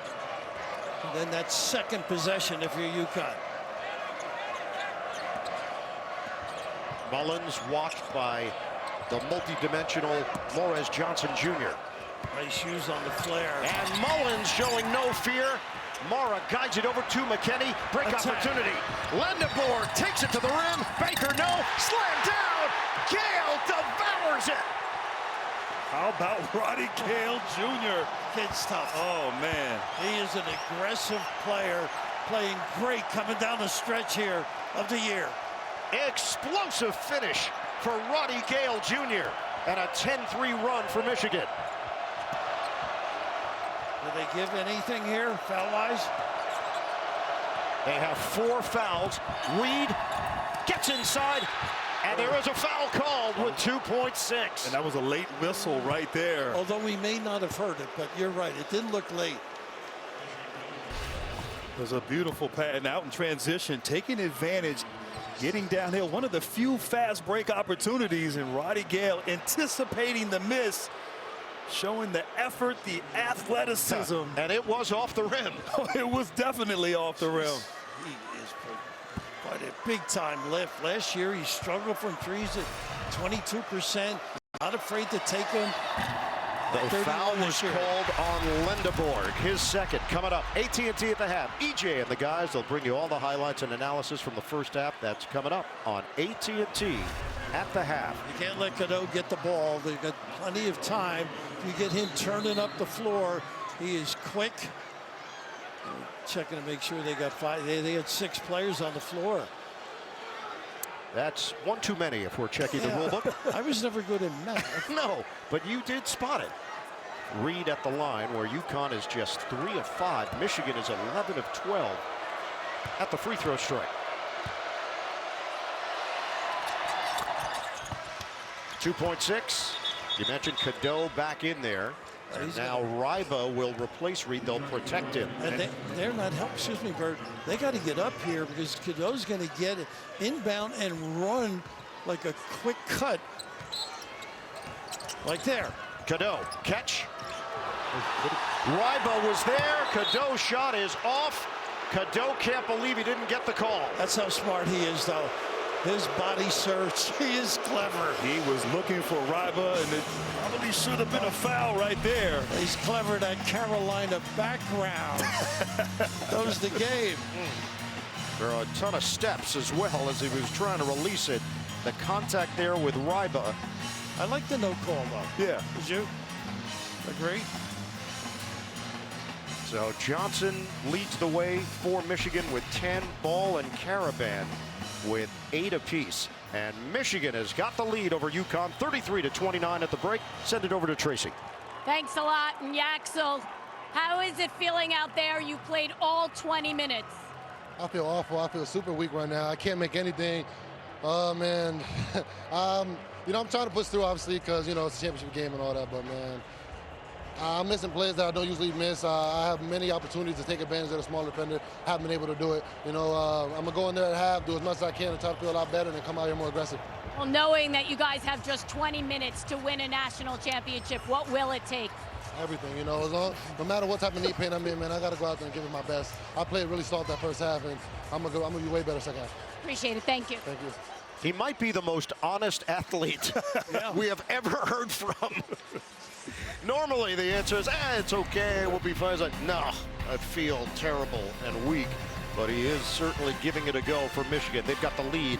and then that second possession if you're UConn. Mullins watched by the multi-dimensional Morez Johnson Jr. Nice use on the flare. And Mullins showing no fear. Mara guides it over to McKinney. Break opportunity. Lendeboard takes it to the rim. Baker, no. Slam down. Gale devours it. How about Roddy Gale Jr.? Kid's tough. Oh, man. He is an aggressive player, playing great coming down the stretch here of the year. Explosive finish for Roddy Gale Jr. and a 10-3 run for Michigan. Do they give anything here, foul-wise? They have 4 fouls. Reed gets inside, and there is a foul called with 2.6. And that was a late whistle right there. Although we may not have heard it, but you're right. It didn't look late. It was a beautiful pass and out in transition, taking advantage, getting downhill. One of the few fast break opportunities, and Roddy Gale anticipating the miss, showing the effort, the athleticism. And it was off the rim. It was definitely off the rim. He is quite a big-time lift. Last year, he struggled from threes at 22%. Not afraid to take them. The foul was called on Lendeboard. His second coming up. AT&T at the half. EJ and the guys, they'll bring you all the highlights and analysis from the first half. That's coming up on AT&T at the half. You can't let Cadeau get the ball. They've got plenty of time. If you get him turning up the floor, he is quick. Checking to make sure they got 5. They had 6 players on the floor. That's one too many if we're checking the rule book. I was never good at math. No, but you did spot it. Reed at the line, where UConn is just 3 of 5. Michigan is 11 of 12 at the free throw strike. .6. You mentioned Cadeau back in there. And now Ryba will replace Reed. They'll protect him. And they're not helping. Excuse me, Bert. They got to get up here because Cadeau's going to get it inbound and run like a quick cut. Like there. Cadeau, catch. Ryba was there. Cadeau shot is off. Cadeau can't believe he didn't get the call. That's how smart he is, though. His body search, he is clever. He was looking for Ryba, and it probably should have been a foul right there. He's clever, that Carolina background. Knows the game. There are a ton of steps as well as he was trying to release it. The contact there with Ryba. I like the no call, though. Yeah. Did you agree? So Johnson leads the way for Michigan with 10. Ball and Karaban with 8 apiece. And Michigan has got the lead over UConn, 33-29 at the break. Send it over to Tracy. Thanks a lot, and Yaxel. How is it feeling out there? You played all 20 minutes. I feel awful. I feel super weak right now. I can't make anything. Oh, man. You know, I'm trying to push through, obviously, because, you know, it's a championship game and all that, but, man, I'm missing plays that I don't usually miss. I have many opportunities to take advantage of the smaller defender. Haven't been able to do it. You know, I'm going to go in there at half, do as much as I can, and try to feel a lot better, and then come out here more aggressive. Well, knowing that you guys have just 20 minutes to win a national championship, what will it take? Everything, you know, no matter what type of knee pain I'm in, man, I got to go out there and give it my best. I played really soft that first half, and I'm gonna be way better second half. Appreciate it. Thank you. Thank you. He might be the most honest athlete we have ever heard from. Normally the answer is, it's okay, we'll be fine. He's like, no, I feel terrible and weak. But he is certainly giving it a go for Michigan. They've got the lead,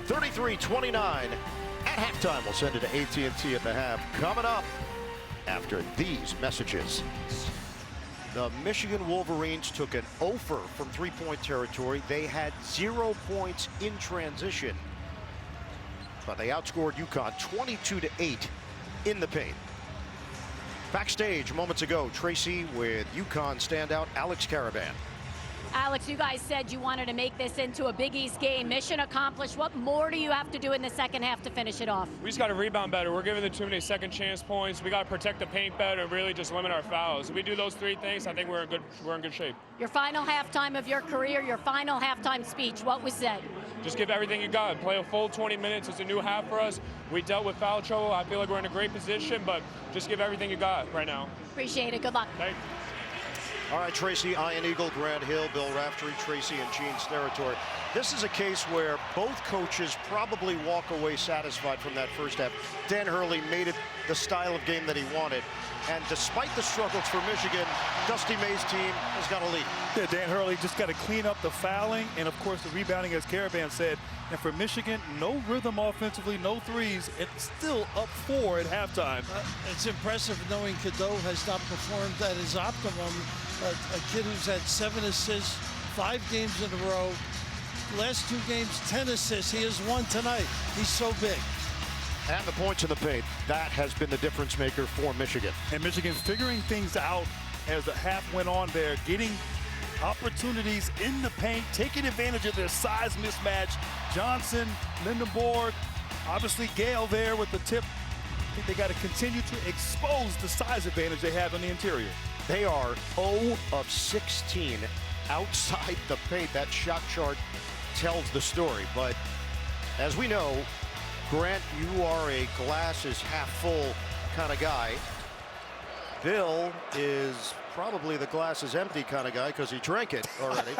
33-29 at halftime. We'll send it to AT&T at the half. Coming up after these messages. The Michigan Wolverines took an offer from three-point territory. They had 0 points in transition, but they outscored UConn 22-8 in the paint. Backstage moments ago, Tracy with UConn standout Alex Caravan. Alex, you guys said you wanted to make this into a Big East game. Mission accomplished. What more do you have to do in the second half to finish it off? We just got to rebound better. We're giving them too many second chance points. We got to protect the paint better and really just limit our fouls. If we do those three things, I think we're in good shape. Your final halftime of your career, your final halftime speech, what was said? Just give everything you got. Play a full 20 minutes. It's a new half for us. We dealt with foul trouble. I feel like we're in a great position, but just give everything you got right now. Appreciate it. Good luck. Thank you. All right, Tracy, Ian Eagle, Grant Hill, Bill Raftery, Tracy, and Gene's territory. This is a case where both coaches probably walk away satisfied from that first half. Dan Hurley made it the style of game that he wanted. And despite the struggles for Michigan, Dusty May's team has got a lead. Yeah, Dan Hurley just got to clean up the fouling and, of course, the rebounding, as Caravan said. And for Michigan, no rhythm offensively, no threes. It's still up 4 at halftime. It's impressive knowing Cadeau has not performed at his optimum. A kid who's had 7 assists, 5 games in a row. Last 2 games, 10 assists. He has 1 tonight. He's so big. And the points in the paint. That has been the difference maker for Michigan. And Michigan figuring things out as the half went on there, getting opportunities in the paint, taking advantage of their size mismatch. Johnson, Lindenborg, obviously Gale there with the tip. I think they got to continue to expose the size advantage they have on the interior. They are 0 of 16 outside the paint. That shot chart tells the story. But as we know, Grant, you are a glass is half full kind of guy. Bill is probably the glass is empty kind of guy because he drank it already.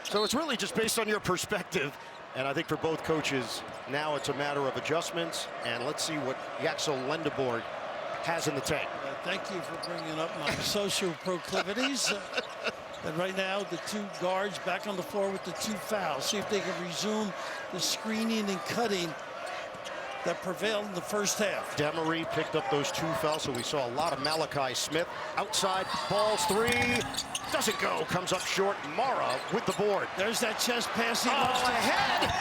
So it's really just based on your perspective. And I think for both coaches, now it's a matter of adjustments. And let's see what Yaxel Lindenborg has in the tank. Thank you for bringing up my social proclivities. And right now, the 2 guards back on the floor with the 2 fouls. See if they can resume the screening and cutting that prevailed in the first half. Demery picked up those 2 fouls, so we saw a lot of Malachi Smith. Outside, balls 3. Doesn't go, comes up short. Mara with the board. There's that chest pass. He loves ahead.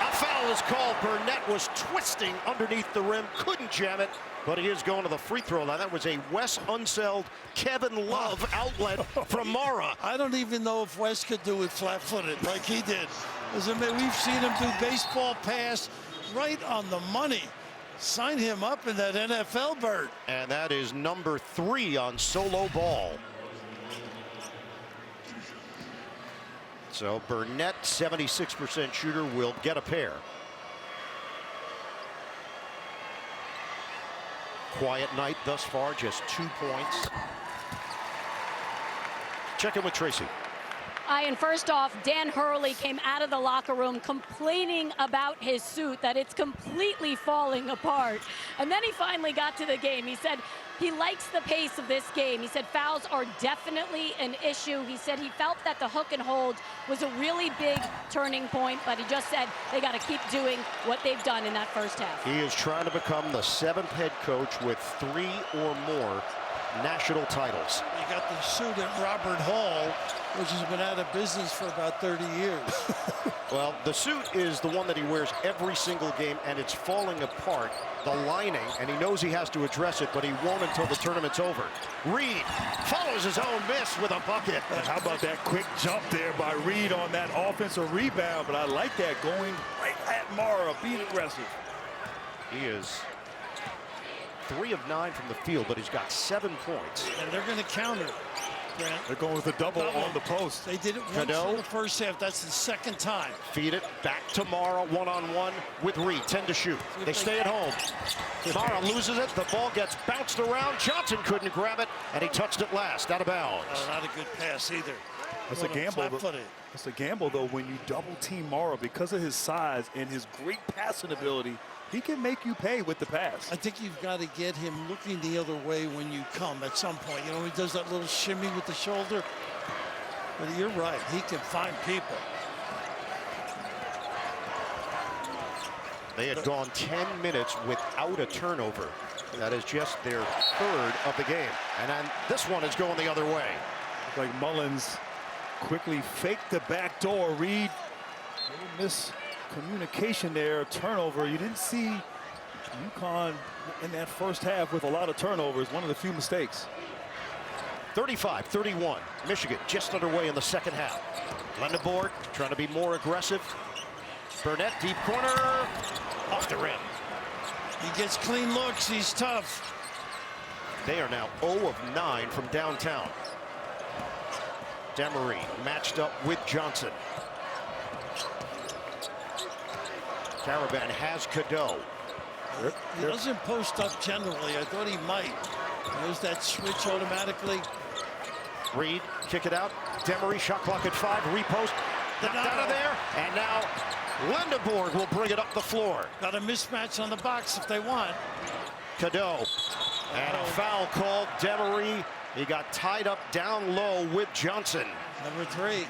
A foul is called. Burnett was twisting underneath the rim, couldn't jam it, but he is going to the free throw line. That was a Wes Unseld, Kevin Love outlet from Mara. I don't even know if Wes could do it flat-footed like he did. We've seen him do baseball pass right on the money. Sign him up in that NFL, Bert. And that is number 3 on solo ball. So Burnett, 76% shooter, will get a pair. Quiet night thus far, just 2 points. Check in with Tracy. Ian, first off, Dan Hurley came out of the locker room complaining about his suit, that it's completely falling apart. And then he finally got to the game. He said he likes the pace of this game. He said fouls are definitely an issue. He said he felt that the hook and hold was a really big turning point, but he just said they got to keep doing what they've done in that first half. He is trying to become the 7th head coach with 3 or more national titles. You got the suit at Robert Hall, which has been out of business for about 30 years. Well, the suit is the one that he wears every single game, and it's falling apart, the lining, and he knows he has to address it, but he won't until the tournament's over. Reed follows his own miss with a bucket. And how about that quick jump there by Reed on that offensive rebound? But I like that, going right at Mara, being aggressive. He is 3 of 9 from the field, but he's got 7 points. And they're going to counter, Grant. They're going with a double on the post. They did it once in the first half. That's the second time. Feed it back to Mara, one-on-one with Reed. 10 to shoot. They stay at home. Mara loses it. The ball gets bounced around. Johnson couldn't grab it, and he touched it last, out of bounds. Oh, not a good pass either. That's a gamble. It's a gamble, though, when you double team Mara because of his size and his great passing ability. He can make you pay with the pass. I think you've got to get him looking the other way when you come at some point. You know, he does that little shimmy with the shoulder. But you're right. He can find people. They had gone 10 minutes without a turnover. That is just their 3rd of the game. And then this one is going the other way. Like Mullins quickly faked the back door. Reed, miscommunication there, turnover. You didn't see UConn in that first half with a lot of turnovers. One of the few mistakes. 35-31. Michigan just underway in the second half. Lendeborg trying to be more aggressive. Burnett, deep corner, off the rim. He gets clean looks. He's tough. They are now 0 of 9 from downtown. Demery matched up with Johnson. Caravan has Cadeau. He doesn't post up generally. I thought he might. There's that switch automatically. Reed, kick it out. Demery, shot clock at 5, repost. Knocked out of there, and now Lendeborg will bring it up the floor. Got a mismatch on the box if they want. Cadeau, and a foul called. Demery, he got tied up down low with Johnson. Number 3.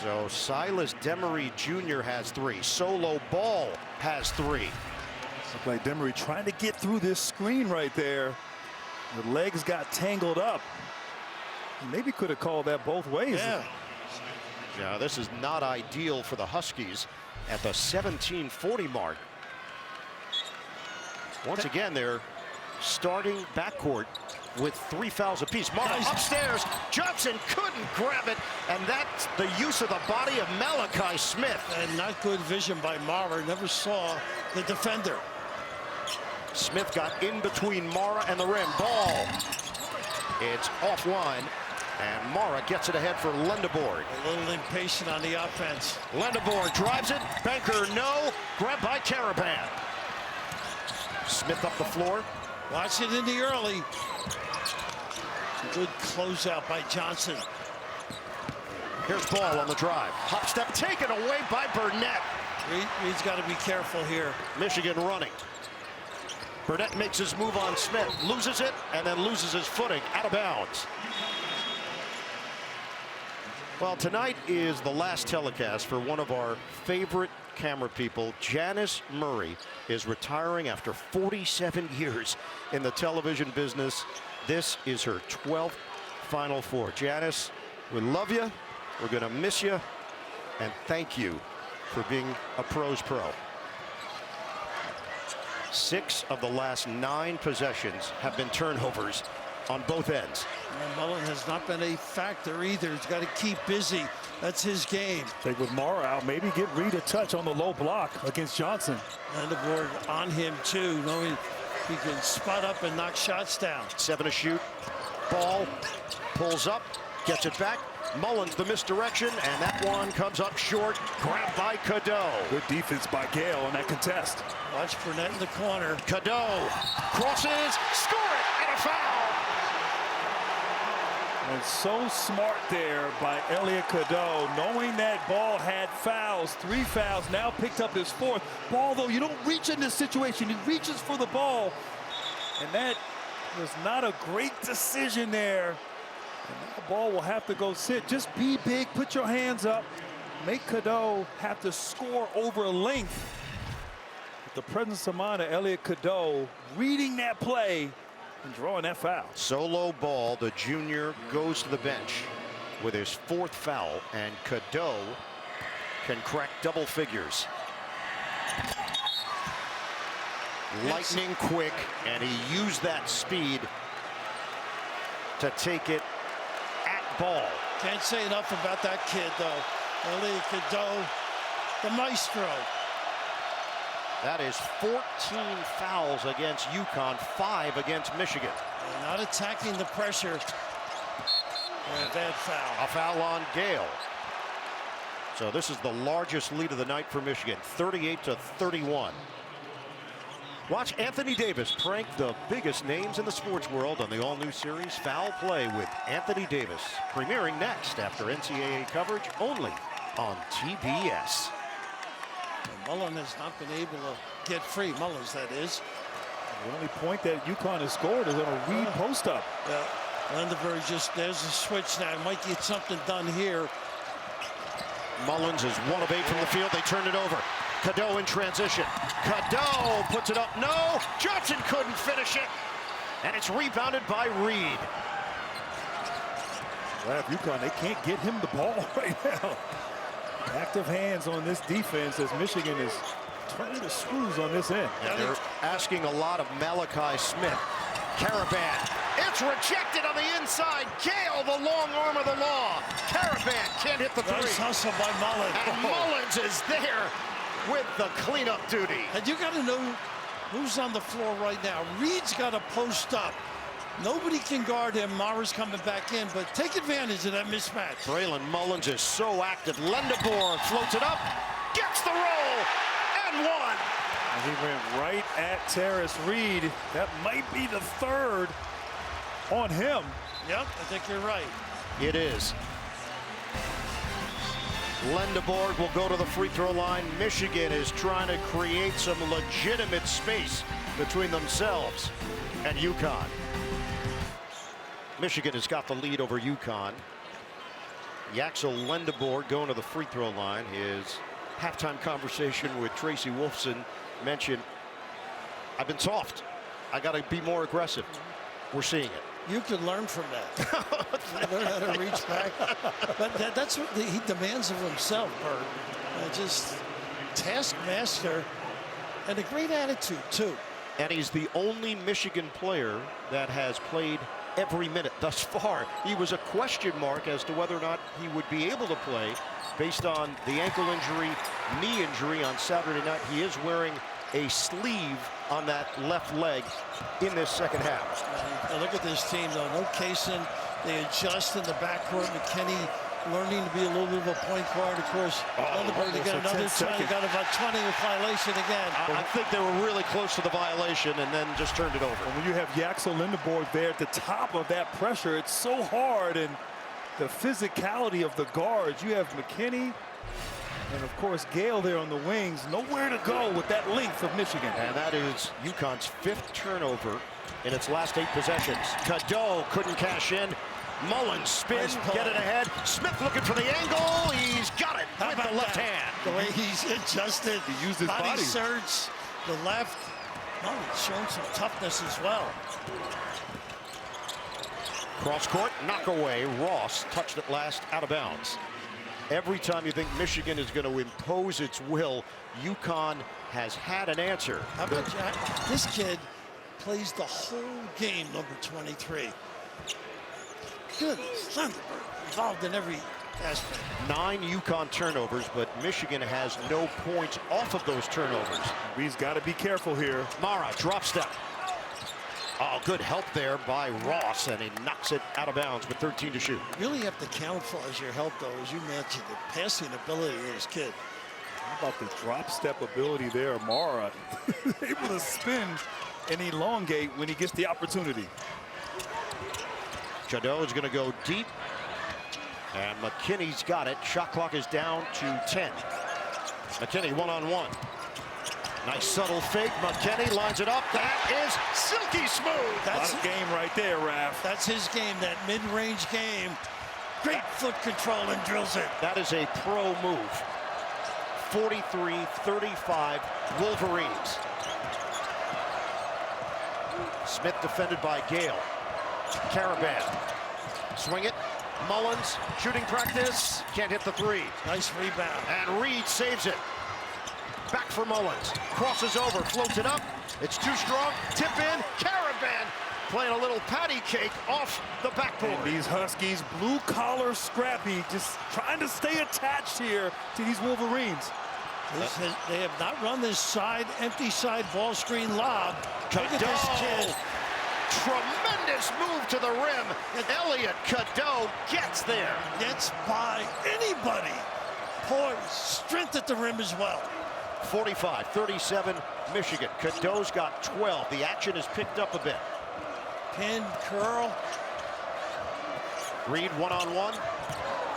So Silas Demery Jr. has 3. Solo Ball has 3. Looked like Demery trying to get through this screen right there. The legs got tangled up. Maybe could have called that both ways. Yeah, this is not ideal for the Huskies at the 17:40 mark. Once again, they're starting backcourt with 3 fouls apiece. Mara upstairs. Johnson couldn't grab it, and that's the use of the body of Malachi Smith. And not good vision by Mara. Never saw the defender. Smith got in between Mara and the rim. Ball. It's offline, and Mara gets it ahead for Lendeborg. A little impatient on the offense. Lendeborg drives it. Banker, no. Grabbed by Caravan. Smith up the floor. Watch it in the early. Good closeout by Johnson. Here's Ball on the drive. Hop step taken away by Burnett. Reed's got to be careful here. Michigan running. Burnett makes his move on Smith, loses it, and then loses his footing out of bounds. Well, tonight is the last telecast for one of our favorite camera people. Janice Murray is retiring after 47 years in the television business. This is her 12th Final Four. Janice, we love you. We're going to miss you. And thank you for being a pro's pro. 6 of the last 9 possessions have been turnovers on both ends. And Mullen has not been a factor either. He's got to keep busy. That's his game. Take with Mara out, maybe get Reed a touch on the low block against Johnson. And the board on him too, knowing he can spot up and knock shots down. 7 to shoot. Ball pulls up, gets it back. Mullins the misdirection, and that one comes up short. Grabbed by Cadeau. Good defense by Gale on that contest. Watch Burnett in the corner. Cadeau crosses, score it, and a foul. And so smart there by Elliot Cadeau, knowing that Ball had fouls, 3 fouls, now picked up his 4th. Ball, though, you don't reach in this situation. He reaches for the ball. And that was not a great decision there. And now Ball will have to go sit. Just be big, put your hands up. Make Cadeau have to score over length. With the presence of mind of Elliot Cadeau reading that play and drawing that foul. Solo Ball, the junior, goes to the bench with his 4th foul, and Cadeau can crack double figures. Lightning quick, and he used that speed to take it at Ball. Can't say enough about that kid, though. Elliot Cadeau, the maestro. That is 14 fouls against UConn, 5 against Michigan. They're not attacking the pressure. And a bad foul. A foul on Gale. So this is the largest lead of the night for Michigan, 38-31. Watch Anthony Davis prank the biggest names in the sports world on the all-new series Foul Play with Anthony Davis, premiering next after NCAA coverage only on TBS. Mullen has not been able to get free. Mullins, that is. The only point that UConn has scored is on a Reed post-up. Lendeberg just, there's a switch now. Might get something done here. Mullins is 1 of 8 from the field. They turn it over. Cadeau in transition. Cadeau puts it up. No, Johnson couldn't finish it. And it's rebounded by Reed. Well, UConn, they can't get him the ball right now. Active hands on this defense as Michigan is turning the screws on this end. And they're asking a lot of Malachi Smith. Caravan. It's rejected on the inside. Gale, the long arm of the law. Caravan can't hit the three. Nice hustle by Mullins. And Mullins is there with the cleanup duty. And you got to know who's on the floor right now. Reed's got to post up. Nobody can guard him. Mara's coming back in, but take advantage of that mismatch. Braylon Mullins is so active. Lendeborg floats it up, gets the roll, and one. And he went right at Terrace Reed. That might be the third on him. Yep, I think you're right. It is. Lendeborg will go to the free throw line. Michigan is trying to create some legitimate space between themselves and UConn. Michigan has got the lead over UConn. Yaxel Lendeborg going to the free throw line. His halftime conversation with Tracy Wolfson mentioned, I've been soft. I got to be more aggressive. We're seeing it. You can learn from that. Learn how to reach back. But that's what he demands of himself, Bert. Just taskmaster and a great attitude, too. And he's the only Michigan player that has played every minute thus far. He was a question mark as to whether or not he would be able to play based on the ankle injury, knee injury on Saturday night. He is wearing a sleeve on that left leg in this second half. Now look at this team, though. No Kaysen. They adjust in the backcourt. McKinney learning to be a little bit of a point guard. Of course, Lendeborg, they got another try. They got about 20 with violation again. I think they were really close to the violation and then just turned it over. When you have Yaxel Lendeborg there at the top of that pressure, it's so hard. And the physicality of the guards. You have McKinney and, of course, Gale there on the wings. Nowhere to go with that length of Michigan. And that is UConn's 5th turnover in its last 8 possessions. Cadeau couldn't cash in. Mullins spins, get it ahead. Smith looking for the angle. He's got it with the left hand. The way he's adjusted. He used his body. Surge, the left. Mullins showing some toughness as well. Cross court, knock away. Ross touched it last, out of bounds. Every time you think Michigan is going to impose its will, UConn has had an answer. How about Jack? This kid plays the whole game, number 23. Goodness, Lendeborg involved in every aspect. 9 UConn turnovers, but Michigan has no points off of those turnovers. He's got to be careful here. Mara, drop step. Oh, good help there by Ross, and he knocks it out of bounds with 13 to shoot. You really have to count for as your help, though, as you mentioned, the passing ability of this kid. How about the drop step ability there, Mara? Able to spin and elongate when he gets the opportunity. Cadeau is going to go deep, and McKinney's got it. Shot clock is down to 10. McKinney one-on-one. Nice subtle fake. McKinney lines it up. That is silky smooth. That's a game right there, Raph. That's his game, that mid-range game. Great foot control and drills it. That is a pro move. 43-35 Wolverines. Smith defended by Gale. Caravan. Swing it. Mullins, shooting practice. Can't hit the three. Nice rebound. And Reed saves it. Back for Mullins. Crosses over, floats it up. It's too strong. Tip in. Caravan playing a little patty cake off the backboard. And these Huskies, blue collar scrappy, just trying to stay attached here to these Wolverines. They have not run this empty side ball screen lob. Look at this kid. Tremendous move to the rim. Elliot Cadeau gets there. Gets by anybody. Poise, strength at the rim as well. 45-37 Michigan. Cadeau's got 12. The action is picked up a bit. Pin, curl. Reed one-on-one.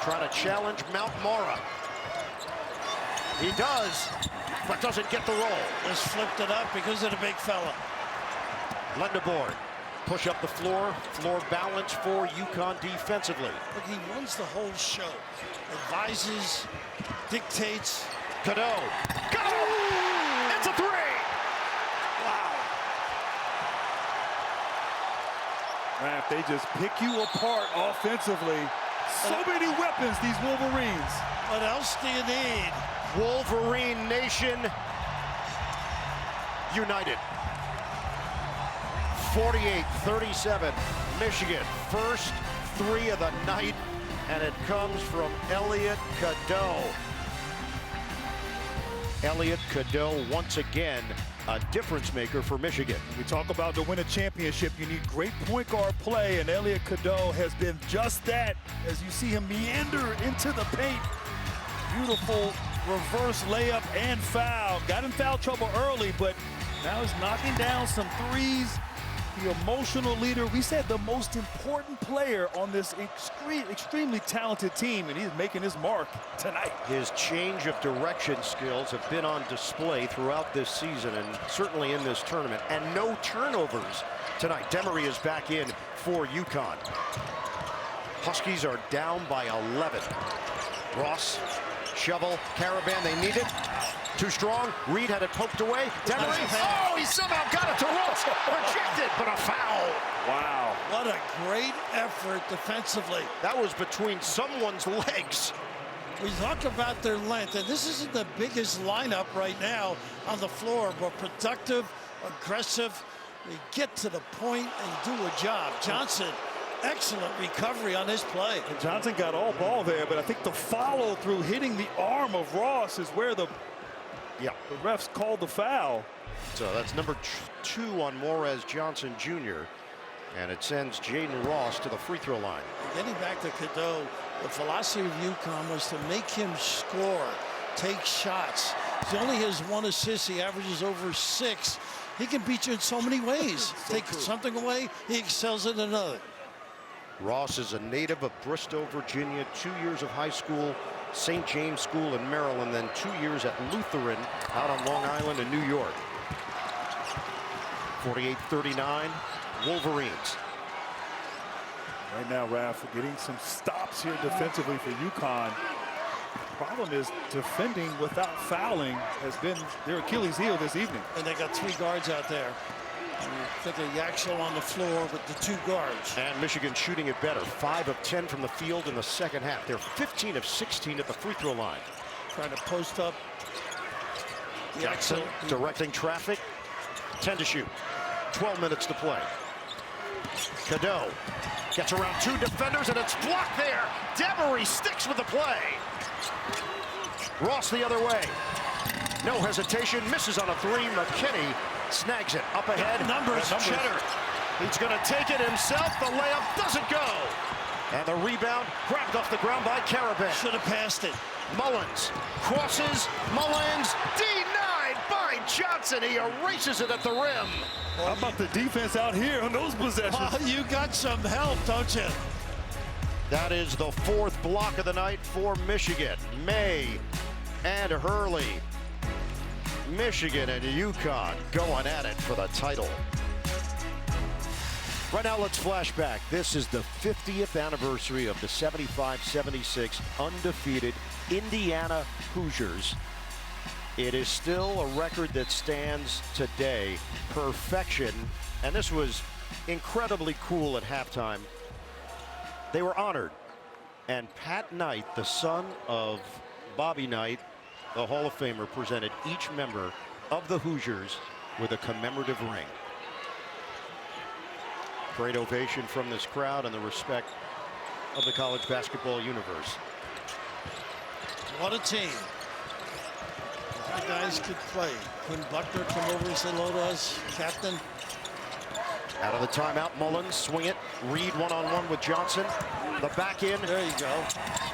Trying to challenge Mount Mora. He does, but doesn't get the roll. Just flipped it up because of the big fella. Lendeboard. Push up the floor. Floor balance for UConn defensively. Look, he runs the whole show. Advises, dictates. Cadeau. Got him! It's a three! Wow. Raph, they just pick you apart offensively. So many weapons, these Wolverines. What else do you need? Wolverine Nation united. 48-37 Michigan. First three of the night, and it comes from Elliot Cadeau. Elliot Cadeau once again a difference maker for Michigan. We talk about to win a championship, you need great point guard play, and Elliot Cadeau has been just that as you see him meander into the paint. Beautiful reverse layup and foul. Got in foul trouble early, but now he's knocking down some threes. The emotional leader, we said the most important player on this extremely talented team, and he's making his mark tonight. His change of direction skills have been on display throughout this season and certainly in this tournament. And no turnovers tonight. Demery is back in for UConn. Huskies are down by 11. Ross, shovel, Caravan, they need it. Too strong. Reed had it poked away. Demery, oh, he somehow got it to Ross. Rejected, but a foul. Wow. What a great effort defensively. That was between someone's legs. We talk about their length, and this isn't the biggest lineup right now on the floor, but productive, aggressive. They get to the point and do a job. Johnson, excellent recovery on this play. And Johnson got all ball there, but I think the follow through hitting the arm of Ross is where the refs called the foul. So that's number 2 on Morez Johnson Jr. And it sends Jaden Ross to the free throw line. Getting back to Cadeau, the philosophy of UConn was to make him score, take shots. He only has 1 assist. He averages over 6. He can beat you in so many ways. Take something away, he excels in another. Ross is a native of Bristow, Virginia, 2 years of high school, St. James School in Maryland, then 2 years at Lutheran out on Long Island in New York. 48-39, Wolverines. Right now, Raph, getting some stops here defensively for UConn. Problem is defending without fouling has been their Achilles heel this evening. And they got 3 guards out there. And you think of Yaxel on the floor with the 2 guards. And Michigan shooting it better. 5 of 10 from the field in the second half. They're 15 of 16 at the free throw line. Trying to post up. Jackson directing traffic. 10 to shoot. 12 minutes to play. Cadeau gets around 2 defenders, and it's blocked there. Demery sticks with the play. Ross the other way. No hesitation. Misses on a 3. McKinney snags it up ahead. Numbers. Cheddar. He's going to take it himself. The layup doesn't go. And the rebound grabbed off the ground by Caravan. Should have passed it. Mullins crosses. Mullins denied by Johnson. He erases it at the rim. How about the defense out here on those possessions? Oh, you got some help, don't you? That is the 4th block of the night for Michigan. May and Hurley. Michigan and UConn going at it for the title. Right now, let's flash back. This is the 50th anniversary of the 75-76 undefeated Indiana Hoosiers. It is still a record that stands today. Perfection. And this was incredibly cool at halftime. They were honored. And Pat Knight, the son of Bobby Knight, the Hall of Famer, presented each member of the Hoosiers with a commemorative ring. Great ovation from this crowd and the respect of the college basketball universe. What a team. the guys could play. Quinn Buckner come over and say hello to us, captain. Out of the timeout, Mullins swing it. Reed one-on-one with Johnson. The back in. There you go.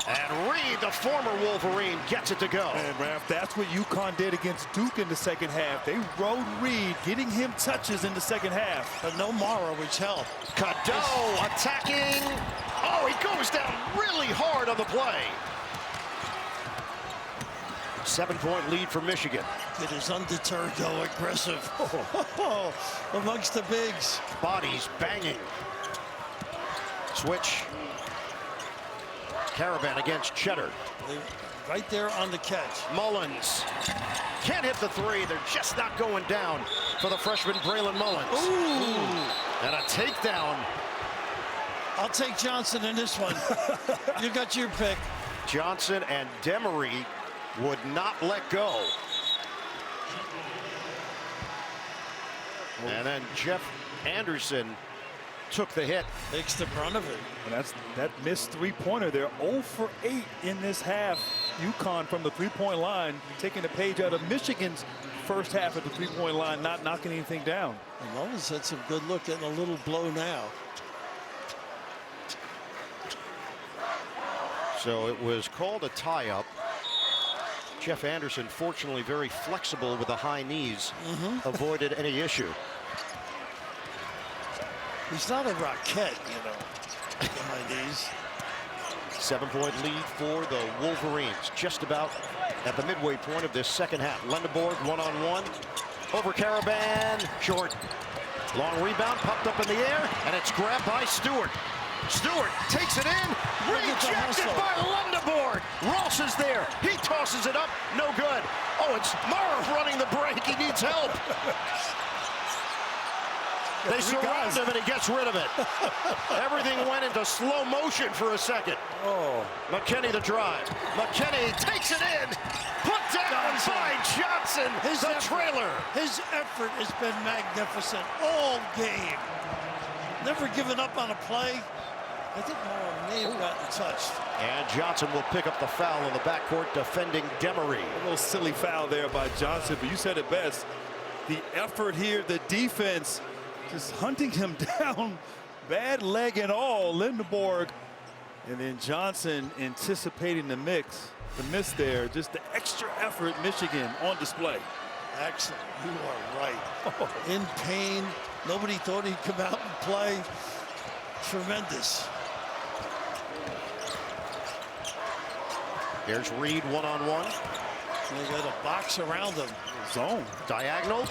And Reed, the former Wolverine, gets it to go. And Raph, that's what UConn did against Duke in the second half. They rode Reed, getting him touches in the second half. But no Mara, which helped. Cadeau attacking. Oh, he goes down really hard on the play. 7-point lead for Michigan. It is undeterred, though, aggressive. Amongst the bigs. Bodies banging. Switch. Caravan against Cheddar. Right there on the catch. Mullins. Can't hit the three. They're just not going down for the freshman Braylon Mullins. Ooh. And a takedown. I'll take Johnson in this one. You got your pick. Johnson and Demery would not let go. And then Jeff Anderson took the hit. Takes the brunt of it. And that's that missed three-pointer. They're 0 for 8 in this half. UConn from the three-point line, taking the page out of Michigan's first half at the three-point line, not knocking anything down. And Mullins had some good look, getting a little blow now. So it was called a tie-up. Jeff Anderson, fortunately very flexible with the high knees, avoided any issue. He's not a Rocket, you know, behind these. 7-point lead for the Wolverines, just about at the midway point of this second half. Lendeborg one-on-one over Caravan, short. Long rebound, popped up in the air, and it's grabbed by Stewart. Stewart takes it in, rejected by Lendeborg. Ross is there, he tosses it up, no good. Oh, it's Mara running the break, he needs help. They surround him and he gets rid of it. Everything went into slow motion for a second. Oh. McKinney the drive. McKinney takes it in. Put down by Johnson. The trailer. His effort has been magnificent all game. Never given up on a play. I think Mara may have gotten touched. And Johnson will pick up the foul in the backcourt defending Demery. A little silly foul there by Johnson, but you said it best. The effort here, the defense, just hunting him down, bad leg and all. Lendeborg, and then Johnson anticipating the miss there. Just the extra effort, Michigan on display. Excellent, you are right. In pain, nobody thought he'd come out and play. Tremendous. Here's Reed one-on-one. They got a box around him. Zone. Diagonal.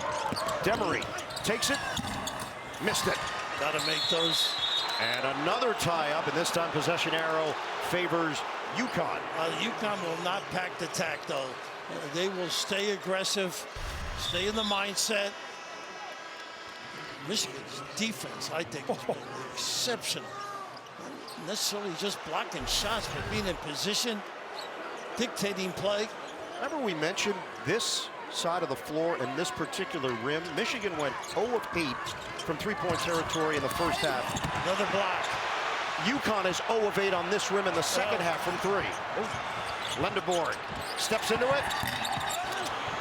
Demery takes it. Missed it. Got to make those. And another tie-up, and this time possession arrow favors UConn. UConn will not pack the tack, though. They will stay aggressive, stay in the mindset. Michigan's defense, I think, has been exceptional. Not necessarily just blocking shots, but being in position, dictating play. Remember we mentioned this side of the floor and this particular rim. Michigan went 0 of 8 from three-point territory in the first half. Another block. UConn is 0 of 8 on this rim in the second half from 3. Lendeborg steps into it.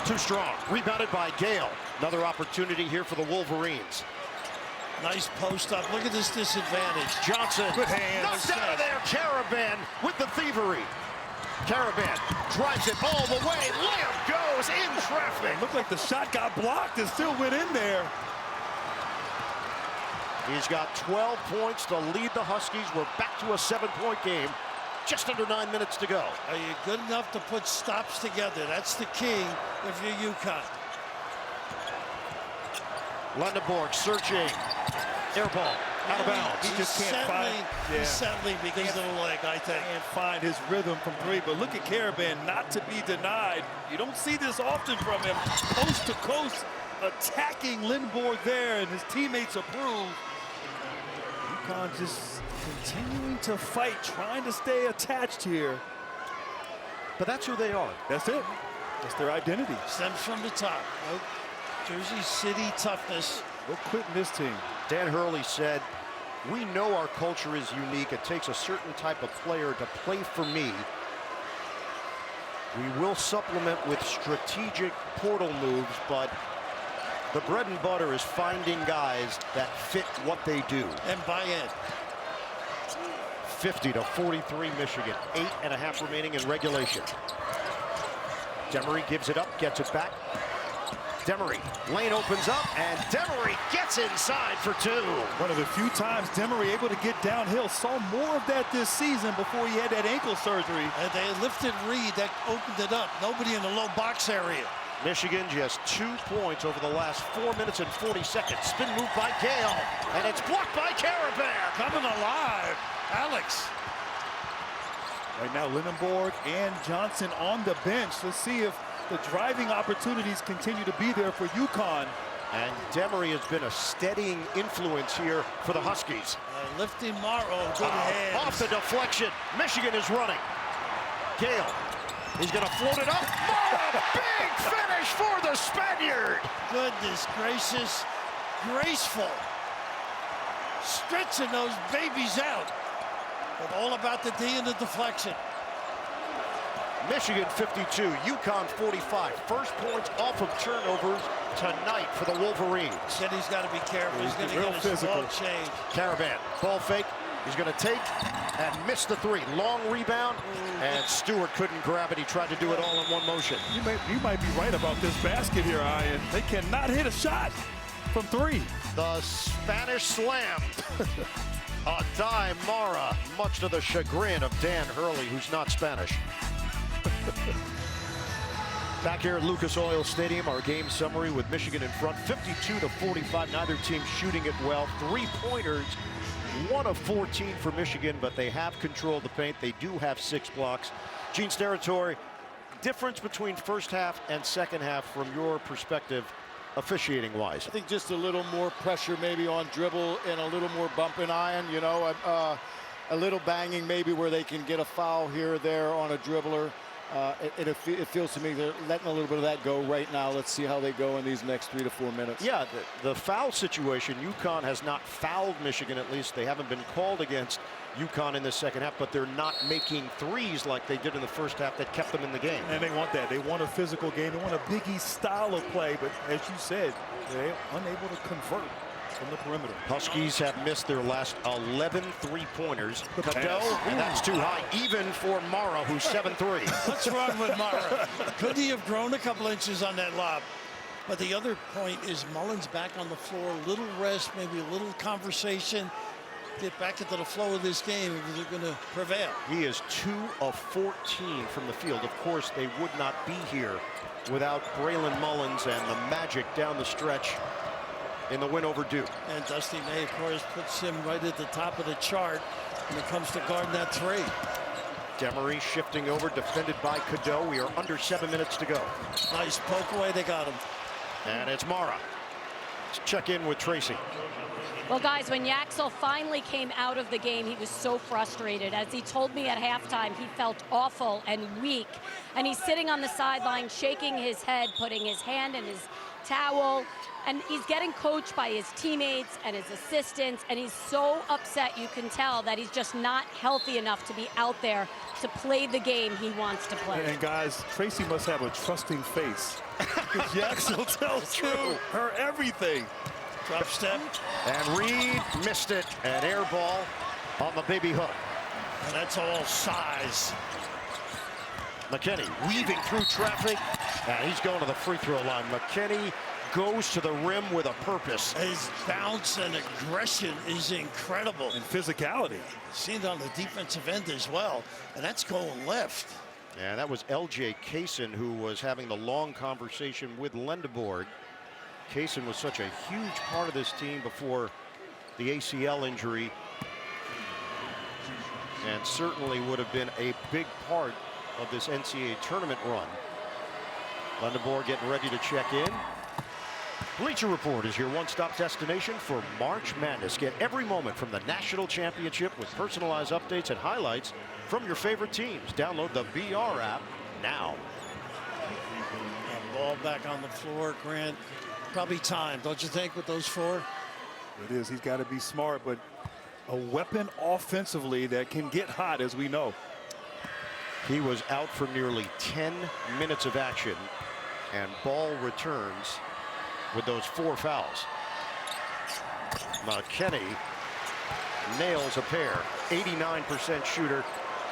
Too strong. Rebounded by Gale. Another opportunity here for the Wolverines. Nice post up. Look at this disadvantage. Johnson. Good hand. Knocked out of there. Caravan with the thievery. Caravan drives it all the way. Layup goes in traffic. It looked like the shot got blocked and still went in there. He's got 12 points to lead the Huskies. We're back to a 7-point game. Just under 9 minutes to go. Are you good enough to put stops together? That's the key if you're UConn. Lendeborg searching. Air ball. Out of bounds. He just can't find. He's settling because of the leg, I think. Can't find his rhythm from 3. But look at Caravan, not to be denied. You don't see this often from him. Coast to coast, attacking Lendeborg there, and his teammates approve. UConn just continuing to fight, trying to stay attached here. But that's who they are. That's it. That's their identity. Stems from the top. Nope. Jersey City toughness. No quitting this team. Dan Hurley said, we know our culture is unique. It takes a certain type of player to play for me. We will supplement with strategic portal moves, but the bread and butter is finding guys that fit what they do. And buy in. 50-43 Michigan. 8.5 remaining in regulation. Demery gives it up, gets it back. Demery, lane opens up, and Demery gets inside for 2. One of the few times Demery able to get downhill. Saw more of that this season before he had that ankle surgery. And they lifted Reed, that opened it up. Nobody in the low box area. Michigan just 2 points over the last 4 minutes and 40 seconds. Spin move by Gale, and it's blocked by Caravan. Coming alive, Alex. Right now, Lindenborg and Johnson on the bench. Let's see if the driving opportunities continue to be there for UConn. And Demery has been a steadying influence here for the Huskies. Lifting Morrow, good hands. Off the deflection, Michigan is running. Gale, he's going to float it up. Morrow, big finish for the Spaniard. Goodness gracious, graceful. Stretching those babies out. But all about the D and the deflection. Michigan 52, UConn 45. First points off of turnovers tonight for the Wolverines. Said he's got to be careful. He's going to get his ball changed. Caravan, ball fake. He's going to take and miss the 3. Long rebound, and Stewart couldn't grab it. He tried to do it all in one motion. You might be right about this basket here, Ian. They cannot hit a shot from 3. The Spanish slam. A dime Mara, much to the chagrin of Dan Hurley, who's not Spanish. Back here at Lucas Oil Stadium, our game summary with Michigan in front, 52-45. Neither team shooting it well. 3-pointers, 1 of 14 for Michigan, but they have controlled the paint. They do have 6 blocks. Gene Steratore, difference between first half and second half from your perspective, officiating-wise? I think just a little more pressure maybe on dribble and a little more bump and iron, you know, a little banging maybe where they can get a foul here or there on a dribbler. It feels to me they're letting a little bit of that go right now. Let's see how they go in these next 3 to 4 minutes. Yeah, the foul situation, UConn has not fouled Michigan, at least. They haven't been called against UConn in the second half, but they're not making threes like they did in the first half that kept them in the game. And they want that. They want a physical game. They want a Big East style of play, but as you said, they're unable to convert from the perimeter. Huskies have missed their last 11 3-pointers. Cadeau, and that's too high, even for Mara, who's 7'3". What's wrong with Mara? Could he have grown a couple inches on that lob? But the other point is Mullins back on the floor, a little rest, maybe a little conversation. Get back into the flow of this game if they're going to prevail. He is 2 of 14 from the field. Of course, they would not be here without Braylon Mullins and the magic down the stretch in the win over Duke. And Dusty May, of course, puts him right at the top of the chart when it comes to guarding that 3. Demery shifting over, defended by Cadeau. We are under 7 minutes to go. Nice poke away, they got him. And it's Mara. Let's check in with Tracy. Well, guys, when Yaxel finally came out of the game, he was so frustrated. As he told me at halftime, he felt awful and weak. And he's sitting on the sideline, shaking his head, putting his hand in his towel. And he's getting coached by his teammates and his assistants. And he's so upset, you can tell, that he's just not healthy enough to be out there to play the game he wants to play. And guys, Tracy must have a trusting face. Yaxel tells her everything. Drop step. And Reed missed it. An air ball on the baby hook. And that's all size. McKinney weaving through traffic. And he's going to the free throw line. McKinney goes to the rim with a purpose. His bounce and aggression is incredible. And physicality. Seen it on the defensive end as well. And that's going left. And that was L.J. Kaysen who was having the long conversation with Lindenborg. Kaysen was such a huge part of this team before the ACL injury, and certainly would have been a big part of this NCAA tournament run. Lindenborg getting ready to check in. Bleacher Report is your one-stop destination for March Madness. Get every moment from the national championship with personalized updates and highlights from your favorite teams. Download the BR app now. And ball back on the floor, Grant. Probably time, don't you think, with those 4? It is. He's got to be smart, but a weapon offensively that can get hot, as we know. He was out for nearly 10 minutes of action, and ball returns with those 4 fouls. McKinney nails a pair. 89% shooter.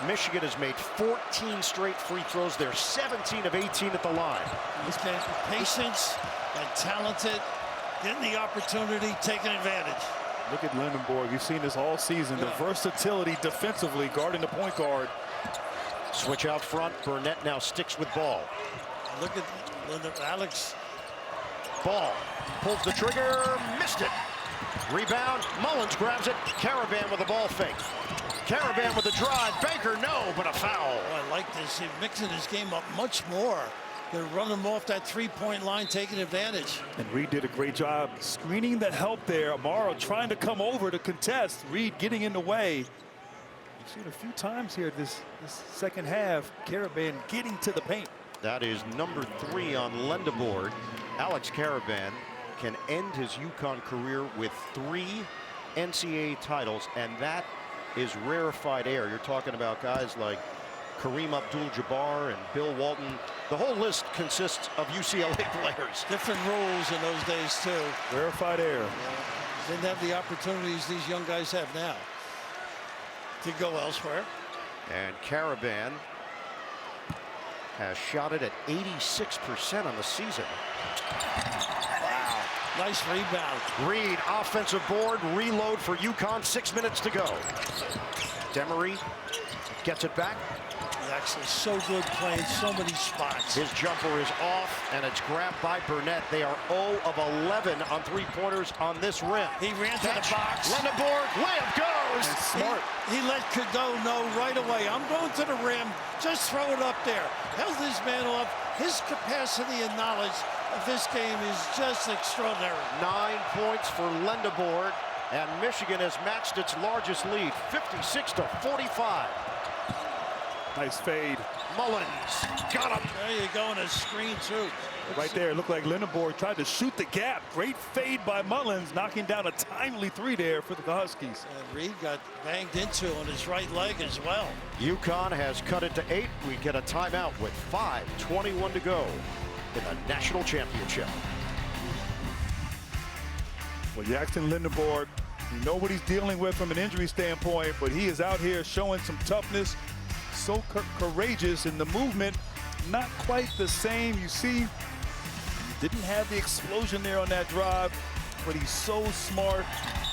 Michigan has made 14 straight free throws. They're 17 of 18 at the line. This man, patience and talented, getting the opportunity, taking advantage. Look at Lindenborg. You've seen this all season. The versatility defensively, guarding the point guard. Switch out front. Burnett now sticks with ball. Look at Alex. Ball pulls the trigger, missed it. Rebound, Mullins grabs it. Caravan with the ball fake. Caravan with the drive. Baker, no, but a foul. Oh, I like this. He's mixing his game up much more. They're running him off that three-point line, taking advantage. And Reed did a great job screening the help there. Amaro trying to come over to contest. Reed getting in the way. You've seen a few times here this second half. Caravan getting to the paint. That is number 3 on Lendeboard. Alex Caravan can end his UConn career with 3 NCAA titles, and that is rarefied air. You're talking about guys like Kareem Abdul-Jabbar and Bill Walton. The whole list consists of UCLA players. Different rules in those days, too. Rarefied air. Didn't have the opportunities these young guys have now to go elsewhere. And Caravan has shot it at 86% on the season. Wow. Nice rebound. Reed, offensive board, reload for UConn. 6 minutes to go. Demery gets it back. He's actually so good playing so many spots. His jumper is off, and it's grabbed by Burnett. They are 0 of 11 on three-pointers on this rim. He ran to the box. Lendeboard, layup goes. And smart. He let Cadeau know right away, I'm going to the rim. Just throw it up there. Held his man off. His capacity and knowledge of this game is just extraordinary. 9 points for Lendeboard, and Michigan has matched its largest lead, 56-45. Nice fade. Mullins got him. There you go, and a screen too. Right there, it looked like Lindenborg tried to shoot the gap. Great fade by Mullins, knocking down a timely 3 there for the Huskies. And Reed got banged into on his right leg as well. UConn has cut it to 8. We get a timeout with 5:21 to go in the national championship. Well, Jackson Lindenborg, you know what he's dealing with from an injury standpoint, but he is out here showing some toughness, so courageous in the movement. Not quite the same. You see, he didn't have the explosion there on that drive, but he's so smart,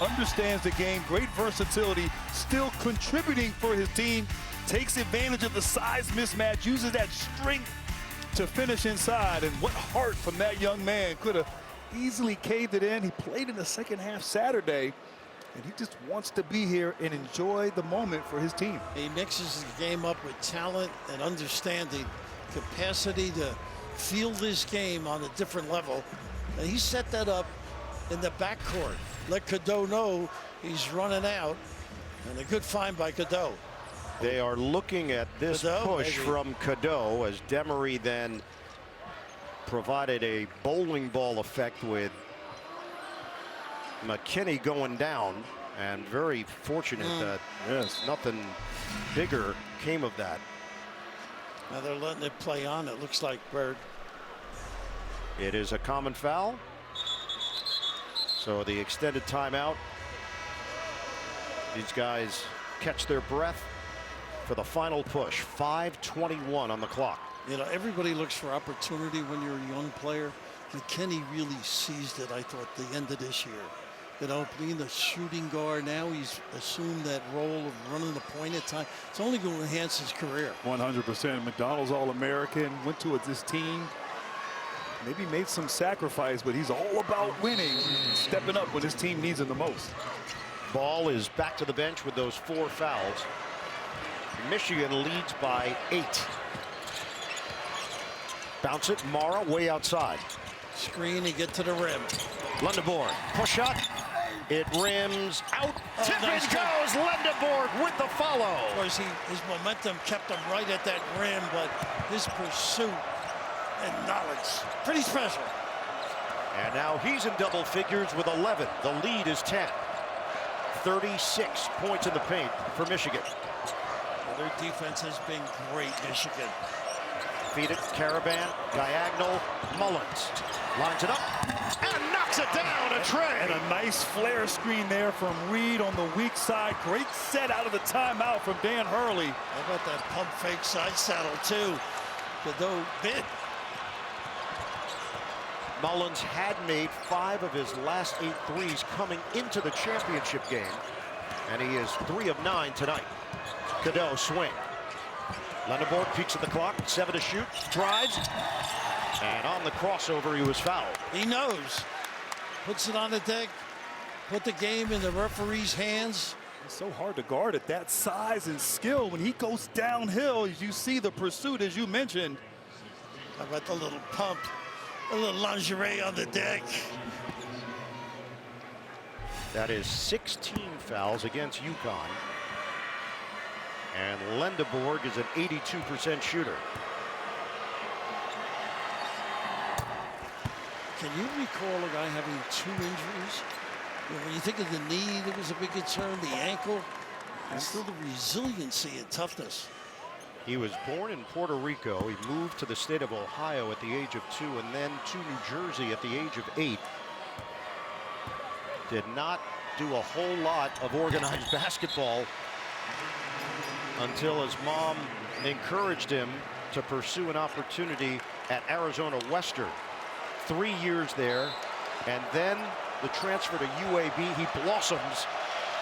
understands the game, great versatility, still contributing for his team, takes advantage of the size mismatch, uses that strength to finish inside. And what heart from that young man. Could have easily caved it in. He played in the second half Saturday, and he just wants to be here and enjoy the moment for his team. He mixes his game up with talent and understanding, capacity to feel this game on a different level. And he set that up in the backcourt. Let Cadeau know he's running out, and a good find by Cadeau. They are looking at this Cadeau, push maybe. from Cadeau as Demery then provided a bowling ball effect with McKinney going down, and very fortunate that nothing bigger came of that. Now they're letting it play on, it looks like, Bird. It is a common foul. So the extended timeout. These guys catch their breath for the final push. 5:21 on the clock. You know, everybody looks for opportunity when you're a young player. McKinney really seized it, I thought, the end of this year. You know, being the shooting guard, now he's assumed that role of running the point at time. It's only going to enhance his career. 100%. McDonald's All-American, went to this team. Maybe made some sacrifice, but he's all about winning and stepping up when his team needs him the most. Ball is back to the bench with those 4 fouls. Michigan leads by 8. Bounce it, Mara way outside. Screen and get to the rim. Lendeboard, push shot. It rims out. Tip nice it goes. Lendeboard with the follow. Of course, his momentum kept him right at that rim, but his pursuit and knowledge, pretty special. And now he's in double figures with 11. The lead is 10. 36 points in the paint for Michigan. their defense has been great, Michigan. Feed it, Caravan, diagonal, Mullins lines it up and knocks it down a tray. And a nice flare screen there from Reed on the weak side. Great set out of the timeout from Dan Hurley. How about that pump fake side saddle too? Cadeau bit. Mullins had made 5 of his last 8 threes coming into the championship game, and he is 3 of 9 tonight. Cadeau swing. Lendeborg peeks at the clock, 7 to shoot, drives, and on the crossover he was fouled. He knows. Puts it on the deck, put the game in the referee's hands. It's so hard to guard at that size and skill. When he goes downhill, as you see the pursuit, as you mentioned. How about the little pump, a little lingerie on the deck. That is 16 fouls against UConn. And Lendeborg is an 82% shooter. Can you recall a guy having 2 injuries? You know, when you think of the knee, that was a big concern, the ankle, and still the resiliency and toughness. He was born in Puerto Rico. He moved to the state of Ohio at the age of 2 and then to New Jersey at the age of 8. Did not do a whole lot of organized basketball until his mom encouraged him to pursue an opportunity at Arizona Western. 3 years there, and then the transfer to UAB. He blossoms,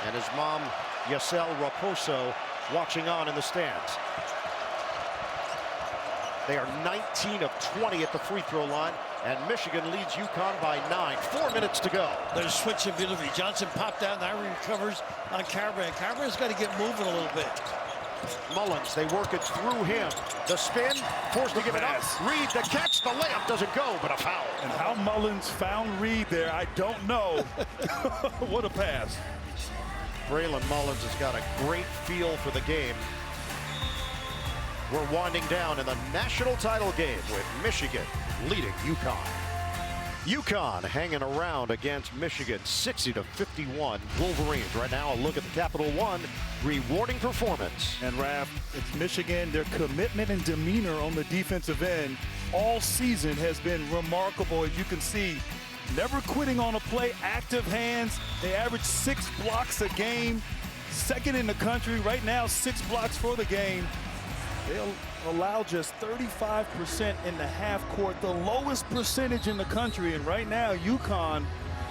and his mom, Yacel Raposo, watching on in the stands. They are 19 of 20 at the free throw line, and Michigan leads UConn by 9. 4 minutes to go. They're switching beautifully. Johnson popped out, now he recovers on Caravan. Caravan's got to get moving a little bit. Mullins, they work it through him. The spin, forced to give it up. Reed, the catch, the layup doesn't go, but a foul. And how Mullins found Reed there, I don't know. What a pass. Braylon Mullins has got a great feel for the game. We're winding down in the national title game with Michigan leading UConn. UConn hanging around against Michigan, 60-51 Wolverines. Right now, a look at the Capital One rewarding performance. And Raph, it's Michigan. Their commitment and demeanor on the defensive end all season has been remarkable. As you can see, never quitting on a play, active hands. They average 6 blocks a game, second in the country. Right now, 6 blocks for the game. They'll allow just 35% in the half court, the lowest percentage in the country. And right now, UConn,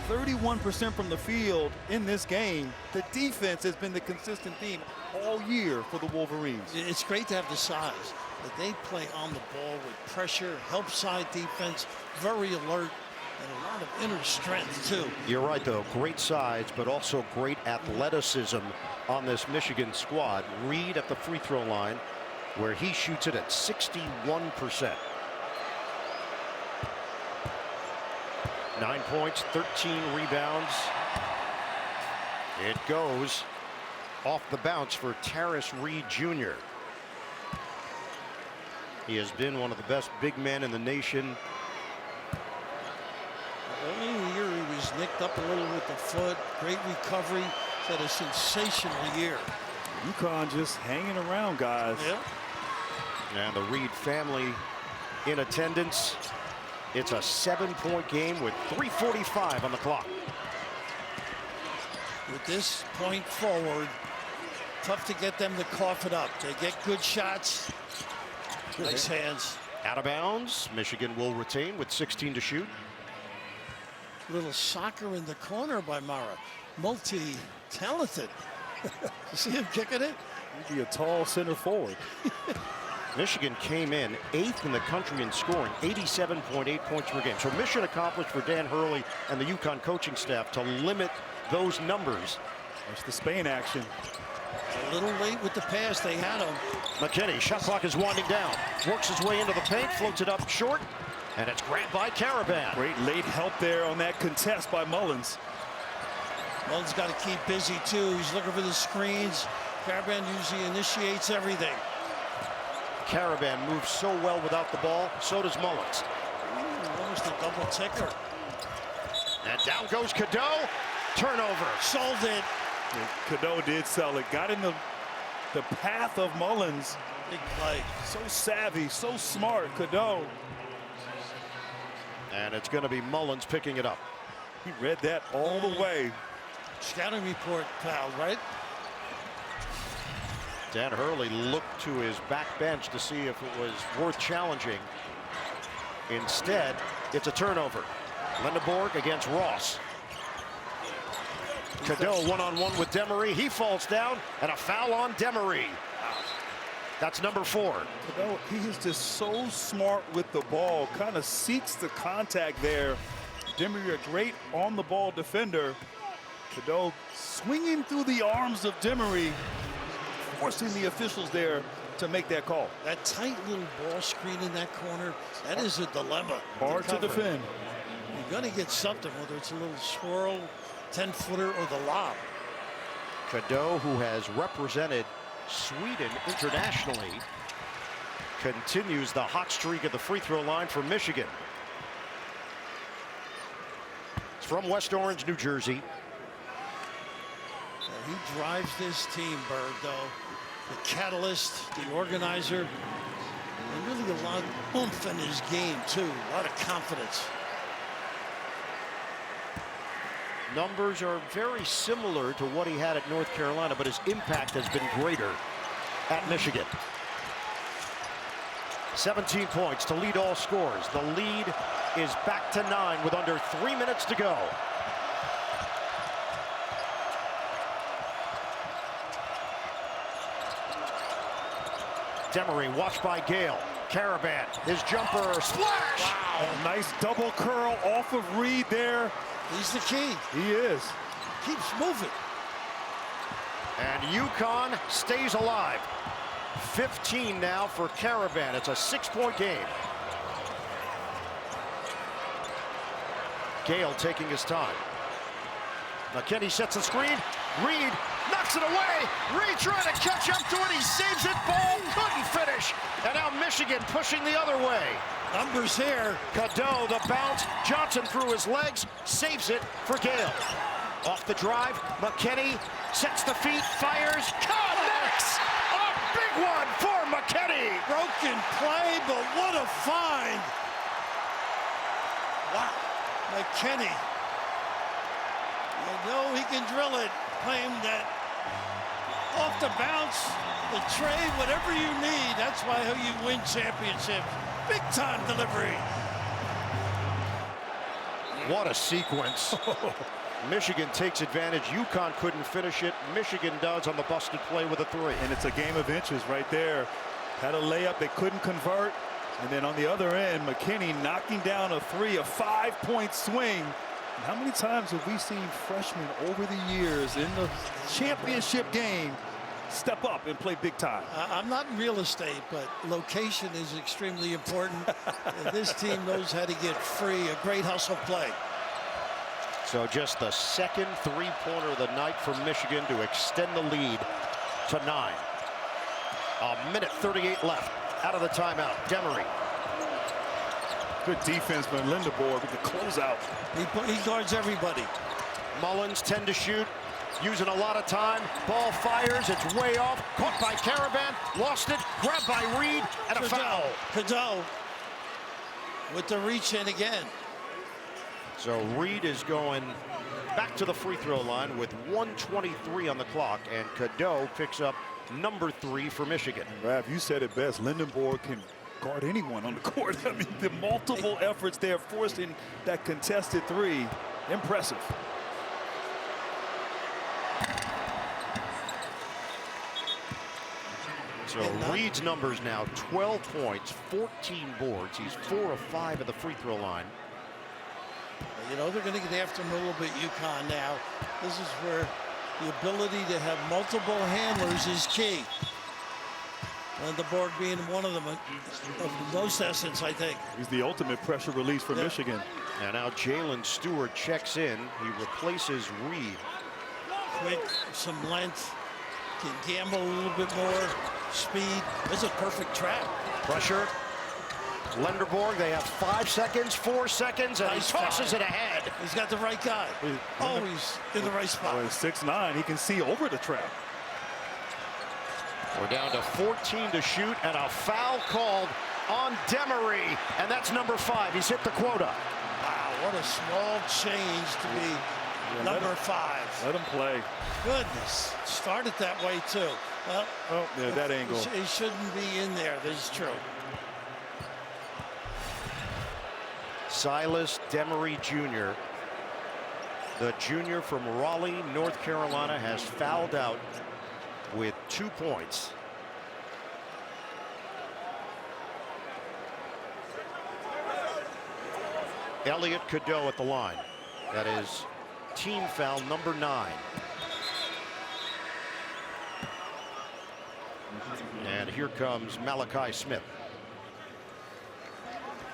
31% from the field in this game. The defense has been the consistent theme all year for the Wolverines. It's great to have the size, but they play on the ball with pressure, help side defense, very alert, and a lot of inner strength, too. You're right, though. Great size, but also great athleticism on this Michigan squad. Reed at the free throw line, where he shoots it at 61%. 9 points, 13 rebounds. It goes off the bounce for Terrace Reed Jr. He has been one of the best big men in the nation. Early in the year, he was nicked up a little with the foot. Great recovery. He's had a sensational year. UConn just hanging around, guys. Yeah. And the Reed family in attendance. It's a 7-point game with 3:45 on the clock. With this point forward, tough to get them to cough it up. They get good shots. Nice hands. Out of bounds. Michigan will retain with 16 to shoot. Little soccer in the corner by Mara. Multi-talented. You see him kicking it? He'd be a tall center forward. Michigan came in 8th in the country in scoring, 87.8 points per game. So mission accomplished for Dan Hurley and the UConn coaching staff to limit those numbers. There's the Spain action. A little late with the pass. They had him. McKinney, shot clock is winding down. Works his way into the paint, floats it up short, and it's grabbed by Caravan. Great late help there on that contest by Mullins. Mullins got to keep busy, too. He's looking for the screens. Caravan usually initiates everything. Caravan moves so well without the ball, so does Mullins. Almost a double ticker. And down goes Cadeau. Turnover. Sold it. Cadeau did sell it. Got in the the path of Mullins. Big play. So savvy, so smart, Cadeau. And it's going to be Mullins picking it up. He read that all the way. Scouting report foul, right? Dan Hurley looked to his back bench to see if it was worth challenging. Instead, it's a turnover. Lindeborg against Ross. Cadeau one-on-one with Demery. He falls down, and a foul on Demery. That's number 4. Cadeau, he is just so smart with the ball. Kind of seeks the contact there. Demery, a great on-the-ball defender. Cadeau swinging through the arms of Demery, forcing the officials there to make that call. That tight little ball screen in that corner, that is a dilemma. Hard to defend. You're going to get something, whether it's a little swirl, 10-footer, or the lob. Cadeau, who has represented Sweden internationally, continues the hot streak at the free throw line for Michigan. It's from West Orange, New Jersey. He drives this team, Berg, though. The catalyst, the organizer, and really a lot of oomph in his game, too. A lot of confidence. Numbers are very similar to what he had at North Carolina, but his impact has been greater at Michigan. 17 points to lead all scores. The lead is back to 9 with under 3 minutes to go. Demery watched by Gale. Caravan, his jumper, splash! Wow. A nice double curl off of Reed there. He's the key. He is. Keeps moving. And UConn stays alive. 15 now for Caravan. It's a 6-point game. Gale taking his time. McKinney sets the screen. Reed knocks it away. Reed trying to catch up to it. He saves it. Ball couldn't finish. And now Michigan pushing the other way. Numbers here. Cadeau, the bounce. Johnson through his legs. Saves it for Gale. Off the drive. McKinney sets the feet. Fires. Connects. A big one for McKinney. Broken play, but what a find. Wow. McKinney. You know he can drill it. Claim that off the bounce, the trade, whatever you need. That's why you win championships. Big time delivery. What a sequence. Michigan takes advantage. UConn couldn't finish it. Michigan does on the busted play with a 3. And it's a game of inches right there. Had a layup they couldn't convert. And then on the other end, McKinney knocking down a 3, a 5-point swing. And how many times have we seen freshmen over the years in the championship game step up and play big time? I'm not in real estate, but location is extremely important. This team knows how to get free. A great hustle play. So just the second 3-pointer of the night for Michigan to extend the lead to 9. A minute 38 left out of the timeout. Demery. Good defense by Lindeborg with the closeout. He guards everybody. Mullins 10 to shoot. Using a lot of time. Ball fires. It's way off. Caught by Caravan. Lost it. Grabbed by Reed. And a foul. Cadeau with the reach in again. So Reed is going back to the free throw line with 1:23 on the clock. And Cadeau picks up number 3 for Michigan. Rav, you said it best. Lindeborg can guard anyone on the court. I mean, the multiple efforts there forcing that contested 3. Impressive. So Reed's numbers now 12 points, 14 boards. He's 4 of 5 at the free throw line. You know, they're going to get after him a little bit, UConn now. This is where the ability to have multiple handlers is key. Lindeborg being one of them of most essence, I think. He's the ultimate pressure release for Michigan. And now Jalen Stewart checks in. He replaces Reed. Quick, some length, can gamble a little bit more, speed. This is a perfect trap. Pressure. Lindeborg, they have 5 seconds, 4 seconds, and nice he tosses five. it ahead. He's got the right guy. Always in the right spot. Well, 6'9", he can see over the trap. We're down to 14 to shoot, and a foul called on Demery, and that's number 5. He's hit the quota. Wow, what a small change to be number 5. Let him play. Goodness, started that way too. Well, oh, yeah, that angle. He shouldn't be in there. This is true. Silas Demery Jr., the junior from Raleigh, North Carolina, has fouled out with 2 points. Elliot Cadeau at the line. That is team foul number 9. And here comes Malachi Smith.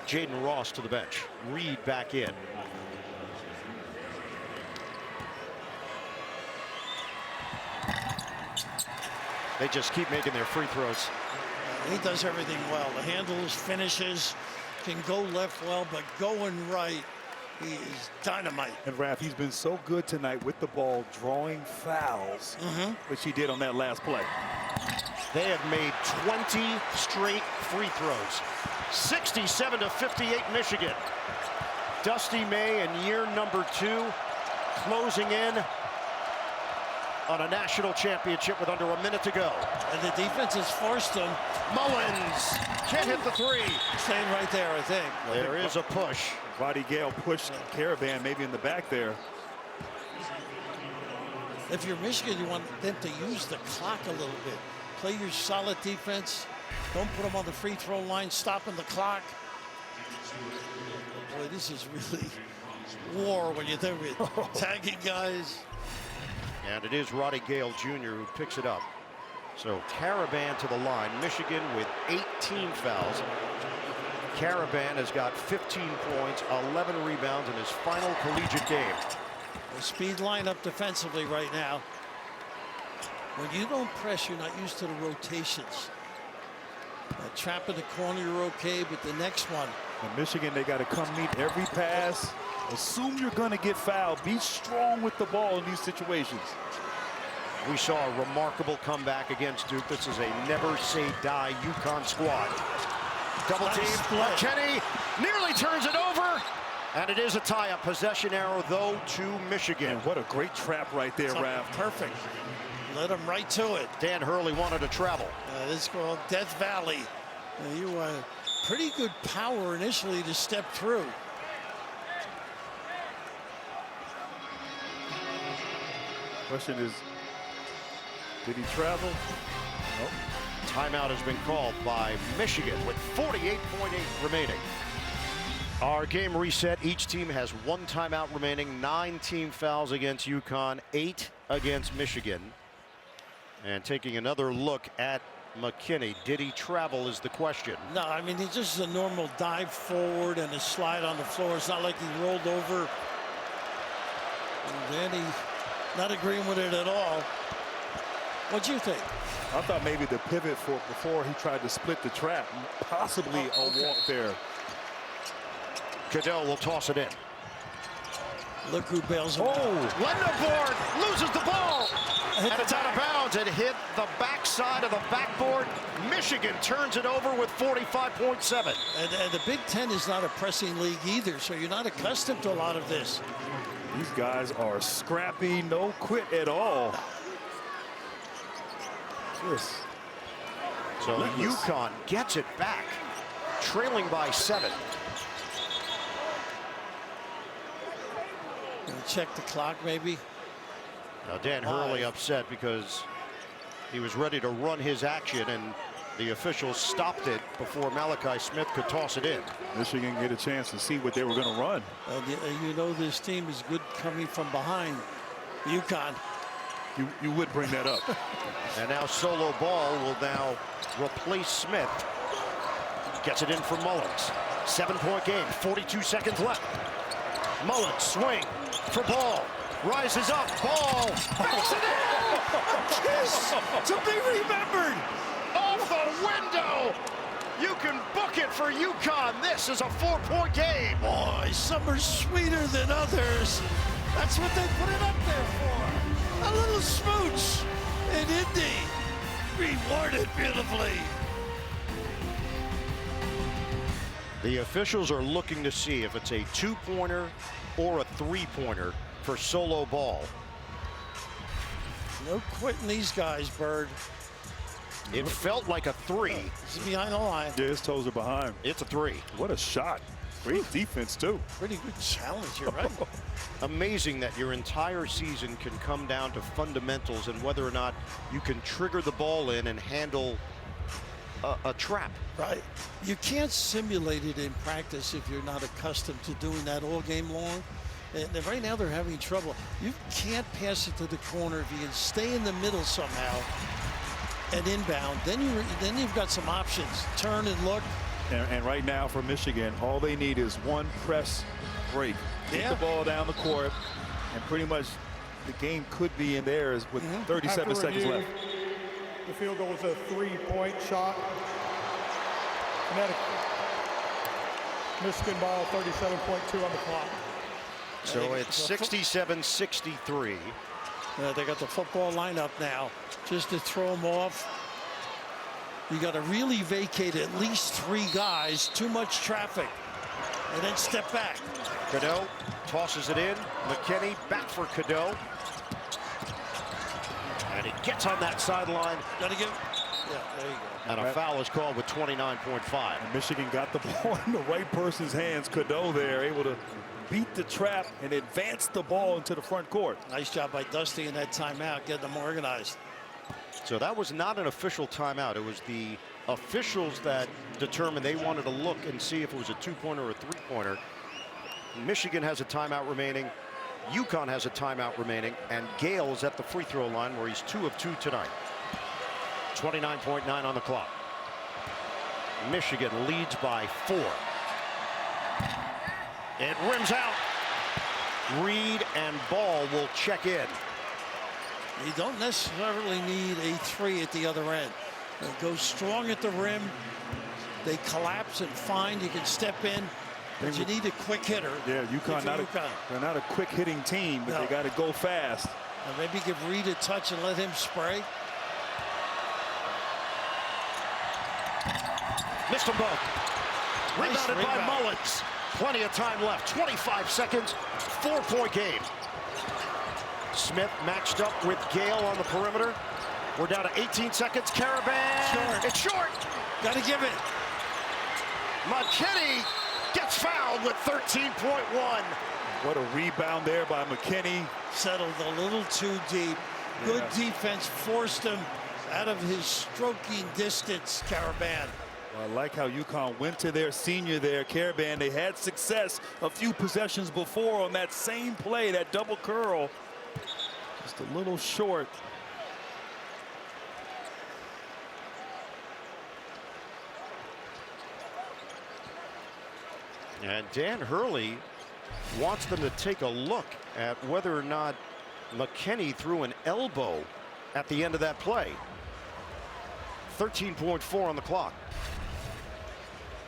Jaden Ross to the bench. Reed back in. They just keep making their free throws. He does everything well. The handles, finishes, can go left well, but going right, he is dynamite. And Raph, he's been so good tonight with the ball, drawing fouls, which he did on that last play. They have made 20 straight free throws. 67 to 58 Michigan. Dusty May in year number 2, closing in on a national championship with under a minute to go. And the defense has forced him. Mullins can't hit the 3. Staying right there, I think. There is a push. Roddy Gale pushed Caravan maybe in the back there. If you're Michigan, you want them to use the clock a little bit. Play your solid defense. Don't put them on the free throw line, stopping the clock. Boy, this is really war when you think of it. Tagging guys. And it is Roddy Gale Jr. who picks it up. So Caravan to the line. Michigan with 18 fouls. Caravan has got 15 points, 11 rebounds in his final collegiate game. The speed lineup defensively right now. When you don't press, you're not used to the rotations. A trap in the corner, you're okay, but the next one. In Michigan, they got to come meet every pass. Assume you're going to get fouled. Be strong with the ball in these situations. We saw a remarkable comeback against Duke. This is a never-say-die UConn squad. Double team. Kenny nearly turns it over. And it is a tie-up. Possession arrow, though, to Michigan. And what a great trap right there, Raph. Perfect. Let him right to it. Dan Hurley wanted to travel. This is called Death Valley. You pretty good power initially to step through. Question is, did he travel? Nope. Timeout has been called by Michigan with 48.8 remaining. Our game reset. Each team has 1 timeout remaining. 9 team fouls against UConn, 8 against Michigan. And taking another look at McKinney. Did he travel is the question. No, I mean, he just a normal dive forward and a slide on the floor. It's not like he rolled over. And then he not agreeing with it at all. What'd you think? I thought maybe the pivot before he tried to split the trap. Possibly a walk there. Cadeau will toss it in. Look who bails him out. Lenderboard loses the ball. And it's out of bounds. It hit the backside of the backboard. Michigan turns it over with 45.7. And the Big Ten is not a pressing league either, so you're not accustomed to a lot of this. These guys are scrappy, no quit at all. So UConn gets it back, trailing by 7. Check the clock, maybe. Now Dan Hurley upset because he was ready to run his action, and the officials stopped it before Malachi Smith could toss it in. Michigan get a chance to see what they were going to run. You know this team is good coming from behind. UConn. You would bring that up. And now Solo Ball will now replace Smith. Gets it in for Mullins. 7-point game, 42 seconds left. Mullins swing for Ball. Rises up, Ball banks it in! Kiss to be remembered! Off the window! You can book it for UConn. This is a 4-point game. Boy, some are sweeter than others. That's what they put it up there for. A little smooch in Indy. Rewarded beautifully. The officials are looking to see if it's a 2-pointer or a 3-pointer for solo ball. No quitting these guys, Bird. It felt like a 3. He's behind the line. Yeah, his toes are behind. It's a 3. What a shot. Great defense, too. Pretty good challenge here, right? Amazing that your entire season can come down to fundamentals and whether or not you can trigger the ball in and handle a trap. Right. You can't simulate it in practice if you're not accustomed to doing that all game long. And right now they're having trouble. You can't pass it to the corner. If you can stay in the middle somehow and inbound, then you've got some options. Turn and look. And right now for Michigan, all they need is one press break. Get the ball down the court, and pretty much the game could be in theirs with 37 After seconds review, left. The field goal was a 3-point shot. Connecticut. Michigan ball, 37.2 on the clock. So it's 67-63. They got the football lineup now just to throw them off. You got to really vacate at least 3 guys. Too much traffic. And then step back. Cadeau tosses it in. McKinney back for Cadeau. And he gets on that sideline. Got to give. Yeah, there you go. And a foul is called with 29.5. And Michigan got the ball in the right person's hands. Cadeau there, able to beat the trap and advance the ball into the front court. Nice job by Dusty in that timeout, getting them organized. So that was not an official timeout. It was the officials that determined they wanted to look and see if it was a 2-pointer or a 3-pointer. Michigan has a timeout remaining. UConn has a timeout remaining. And Gale's at the free throw line where he's 2 of 2 tonight. 29.9 on the clock. Michigan leads by 4. It rims out. Reed and Ball will check in. You don't necessarily need a 3 at the other end. They go strong at the rim. They collapse and find you can step in. But you need a quick hitter. Yeah, UConn, they're not a quick hitting team, but they got to go fast. And maybe give Reed a touch and let him spray. Missed them both. Rebounded by Mullins. Plenty of time left. 25 seconds. 4-point game. Smith matched up with Gale on the perimeter. We're down to 18 seconds. Caravan. Short. It's short. Got to give it. McKinney gets fouled with 13.1. What a rebound there by McKinney. Settled a little too deep. Good defense forced him out of his stroking distance, Caravan. I like how UConn went to their senior there, Caravan. They had success a few possessions before on that same play, that double curl. Just a little short. And Dan Hurley wants them to take a look at whether or not McKinney threw an elbow at the end of that play. 13.4 on the clock.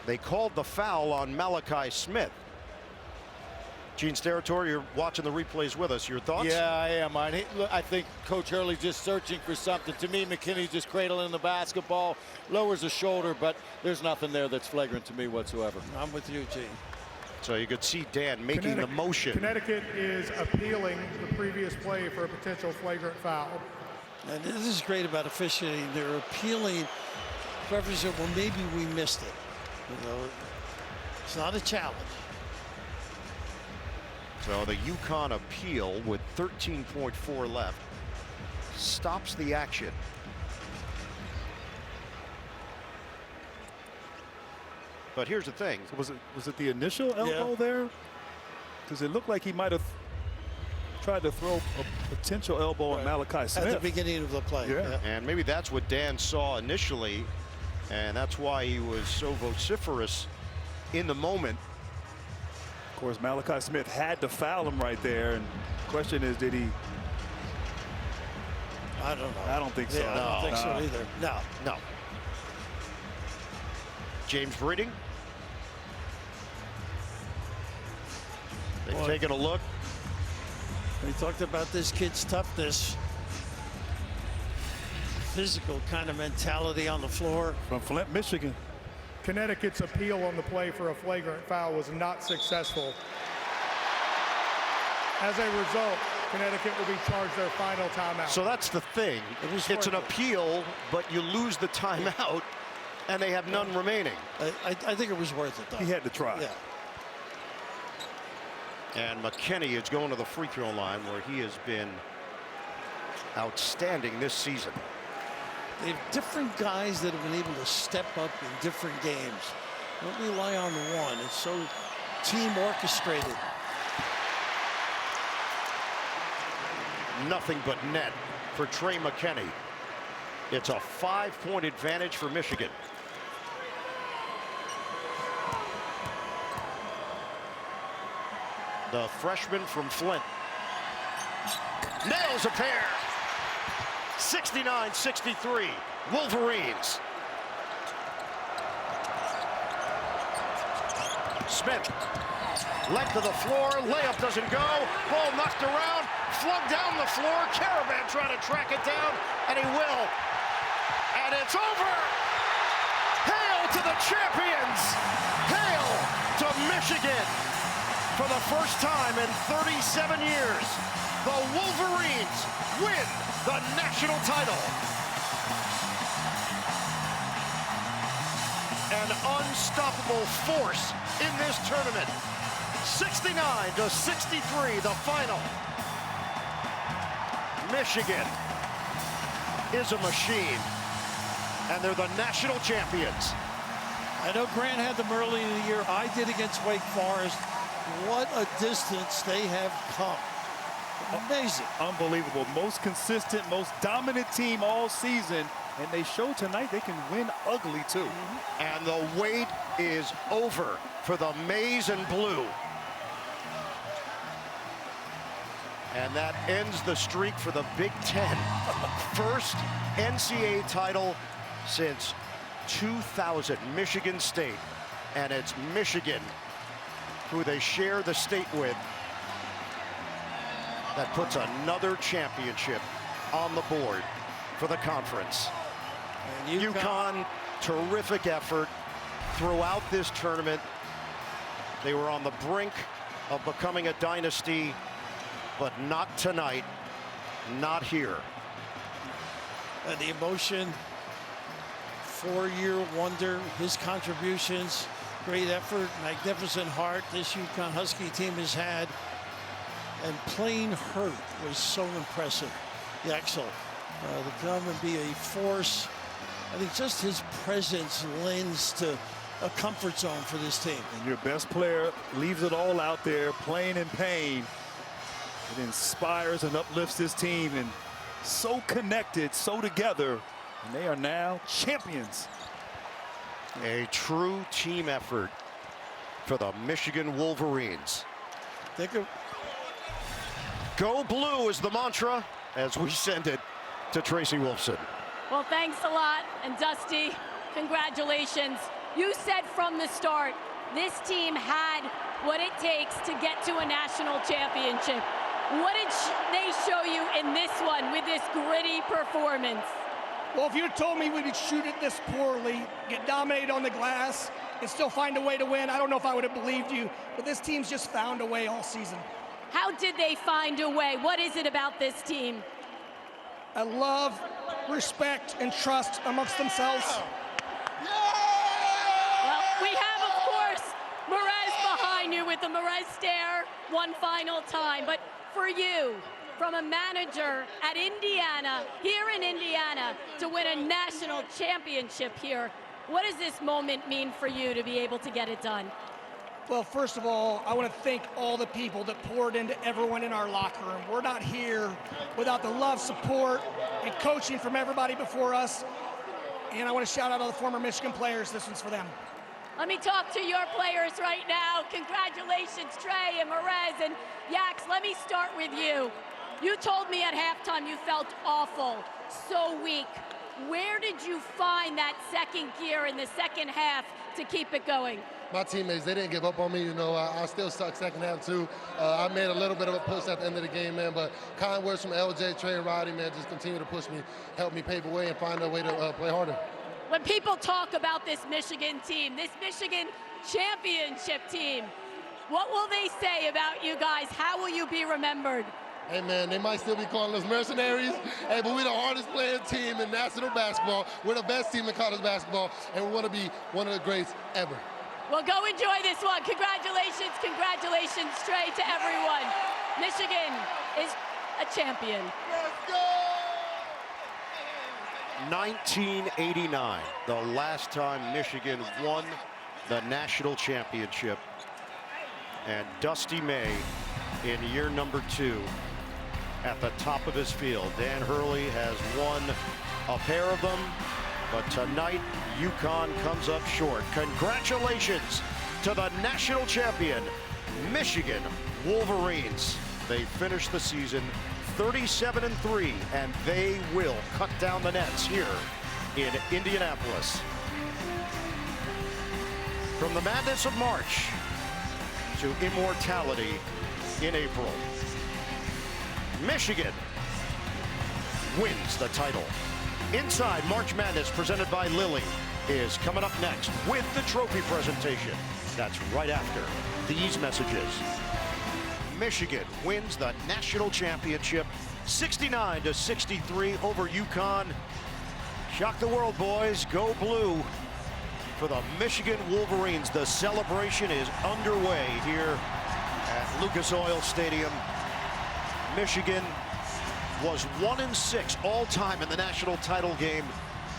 They called the foul on Malachi Smith. Gene Steratore, you're watching the replays with us. Your thoughts? Yeah, I am. I think Coach Hurley's just searching for something. To me, McKinney's just cradling the basketball, lowers the shoulder, but there's nothing there that's flagrant to me whatsoever. I'm with you, Gene. So you could see Dan making the motion. Connecticut is appealing the previous play for a potential flagrant foul. And this is great about officiating. They're appealing. Referees say, well, maybe we missed it. You know, it's not a challenge. So the UConn appeal with 13.4 left stops the action. But here's the thing. So was it the initial elbow there? Because it looked like he might have tried to throw a potential elbow on Malachi Smith. At the beginning of the play. Yeah. And maybe that's what Dan saw initially, and that's why he was so vociferous in the moment. Of course, Malachi Smith had to foul him right there, and the question is, did he? I don't know. I don't think so. Yeah, I don't think so either. No. No. James Breeding. They've taken a look. We talked about this kid's toughness. physical kind of mentality on the floor. From Flint, Michigan. Connecticut's appeal on the play for a flagrant foul was not successful. As a result, Connecticut will be charged their final timeout. So that's the thing. It's an appeal, but you lose the timeout, and they have none remaining. I think it was worth it, though. He had to try. Yeah. And McKinney is going to the free throw line, where he has been outstanding this season. They have different guys that have been able to step up in different games. Don't rely on one. It's so team orchestrated. Nothing but net for Trey McKinney. It's a 5-point advantage for Michigan. The freshman from Flint nails a pair. 69-63, Wolverines. Smith, length of the floor, layup doesn't go, ball knocked around, flung down the floor, Caravan trying to track it down, and he will. And it's over! Hail to the champions! Hail to Michigan! For the first time in 37 years, the Wolverines win the national title. An unstoppable force in this tournament. 69-63, the final. Michigan is a machine, and they're the national champions. I know Grant had them early in the year. I did against Wake Forest. What a distance they have come. Amazing. Unbelievable. Most consistent, most dominant team all season. And they show tonight they can win ugly, too. And the wait is over for the maize and blue. And that ends the streak for the Big Ten. First NCAA title since 2000, Michigan State. And it's Michigan, who they share the state with, that puts another championship on the board for the conference. And UConn, terrific effort throughout this tournament. They were on the brink of becoming a dynasty, but not tonight, not here. And the emotion, four-year wonder, his contributions, great effort, magnificent heart this UConn Husky team has had. And playing hurt was so impressive. Yaxel, to come and be a force. I think just his presence lends to a comfort zone for this team. And your best player leaves it all out there, playing in pain. It inspires and uplifts this team, and so connected, so together, and they are now champions. A true team effort for the Michigan Wolverines. Go Blue is the mantra as we send it to Tracy Wolfson. Well, thanks a lot. And Dusty, congratulations. You said from the start, this team had what it takes to get to a national championship. What did they show you in this one with this gritty performance? Well, if you had told me we would shoot it this poorly, get dominated on the glass, and still find a way to win, I don't know if I would have believed you. But this team's just found a way all season. How did they find a way? What is it about this team? I love, respect, and trust amongst themselves. Well, we have, of course, Merez behind you with the Merez stare one final time. But for you, from a manager at Indiana, here in Indiana, to win a national championship here, what does this moment mean for you to be able to get it done? Well, first of all, I want to thank all the people that poured into everyone in our locker room. We're not here without the love, support, and coaching from everybody before us. And I want to shout out all the former Michigan players. This one's for them. Let me talk to your players right now. Congratulations, Trey and Merez. And Yax, let me start with you. You told me at halftime you felt awful, so weak. Where did you find that second gear in the second half to keep it going? my teammates, they didn't give up on me. You know, I still suck second half too. I made a little bit of a push at the end of the game, man, but kind words from LJ, Trey, and Roddy, man, just continue to push me, help me pave the way and find a way to play harder. When people talk about this Michigan team, this Michigan championship team, what will they say about you guys? How will you be remembered? Hey, man, they might still be calling us mercenaries. Hey, but we're the hardest playing team in national basketball. We're the best team in college basketball, and we want to be one of the greats ever. Well, go enjoy this one. Congratulations, Trey, to everyone. Michigan is a champion. Let's go! 1989, the last time Michigan won the national championship. And Dusty May in year number 2 at the top of his field. Dan Hurley has won a pair of them, but tonight UConn comes up short. Congratulations to the national champion, Michigan Wolverines. They finished the season 37-3, and they will cut down the nets here in Indianapolis. From the madness of March to immortality in April, Michigan wins the title. Inside March Madness, presented by Lilly, is coming up next with the trophy presentation. That's right after these messages. Michigan wins the national championship 69-63 over UConn. Shock the world, boys. Go blue for the Michigan Wolverines. The celebration is underway here at Lucas Oil Stadium. Michigan was 1-6 all time in the national title game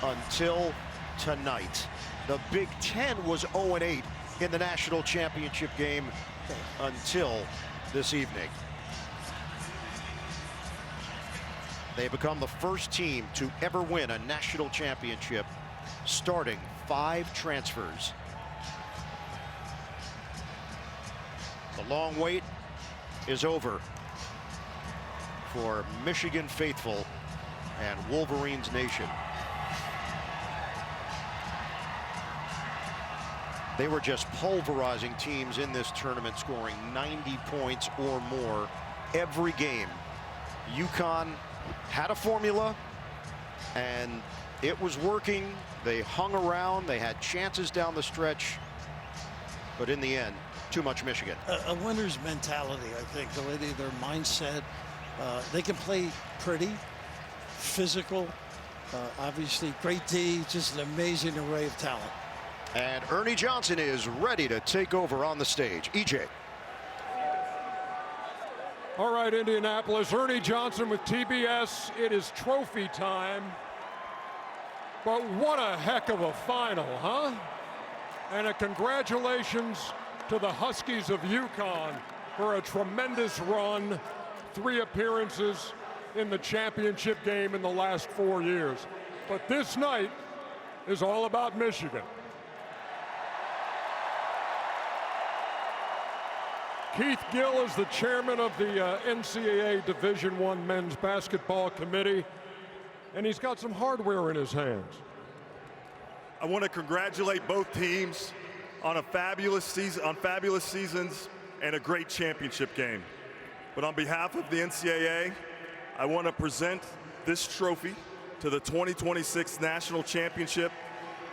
until tonight. The Big Ten was 0-8 in the national championship game until this evening. They become the first team to ever win a national championship, starting 5 transfers. The long wait is over for Michigan faithful and Wolverines Nation. They were just pulverizing teams in this tournament, scoring 90 points or more every game. UConn had a formula, and it was working. They hung around. They had chances down the stretch. But in the end, too much Michigan. A winner's mentality, I think, the way their mindset. They can play pretty, physical, obviously great D, just an amazing array of talent. And Ernie Johnson is ready to take over on the stage. EJ. All right, Indianapolis, Ernie Johnson with TBS. It is trophy time. But what a heck of a final, huh? And a congratulations to the Huskies of UConn for a tremendous run. 3 appearances in the championship game in the last 4 years. But this night is all about Michigan. Keith Gill is the chairman of the NCAA Division I Men's Basketball Committee, and he's got some hardware in his hands. I want to congratulate both teams on a fabulous seasons and a great championship game. But on behalf of the NCAA, I want to present this trophy to the 2026 National Championship,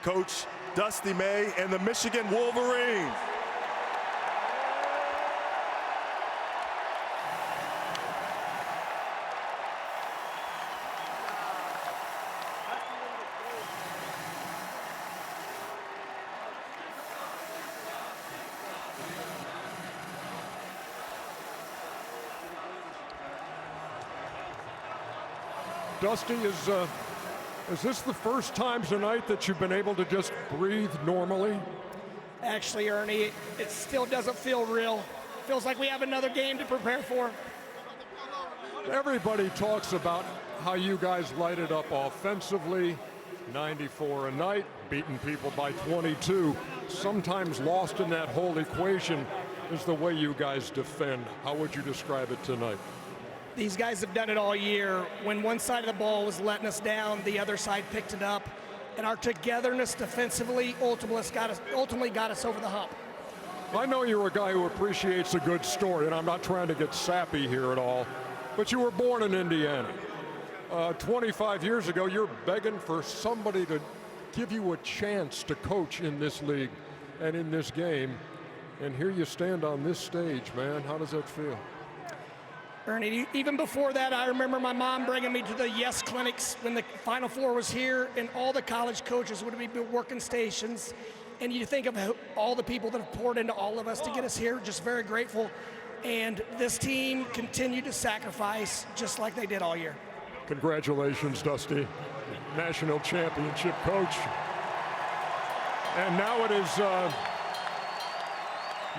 Coach Dusty May and the Michigan Wolverines. Dusty, is this the first time tonight that you've been able to just breathe normally? Actually, Ernie, it still doesn't feel real. Feels like we have another game to prepare for. Everybody talks about how you guys light it up offensively. 94 a night, beating people by 22. Sometimes lost in that whole equation is the way you guys defend. How would you describe it tonight? These guys have done it all year. When one side of the ball was letting us down, the other side picked it up. And our togetherness defensively ultimately got us over the hump. I know you're a guy who appreciates a good story, and I'm not trying to get sappy here at all, but you were born in Indiana. 25 years ago, you're begging for somebody to give you a chance to coach in this league and in this game, and here you stand on this stage, man. How does that feel? Ernie, even before that, I remember my mom bringing me to the Yes Clinics when the Final Four was here, and all the college coaches would be working stations. And you think of all the people that have poured into all of us to get us here, just very grateful. And this team continued to sacrifice just like they did all year. Congratulations, Dusty, national championship coach. And now it is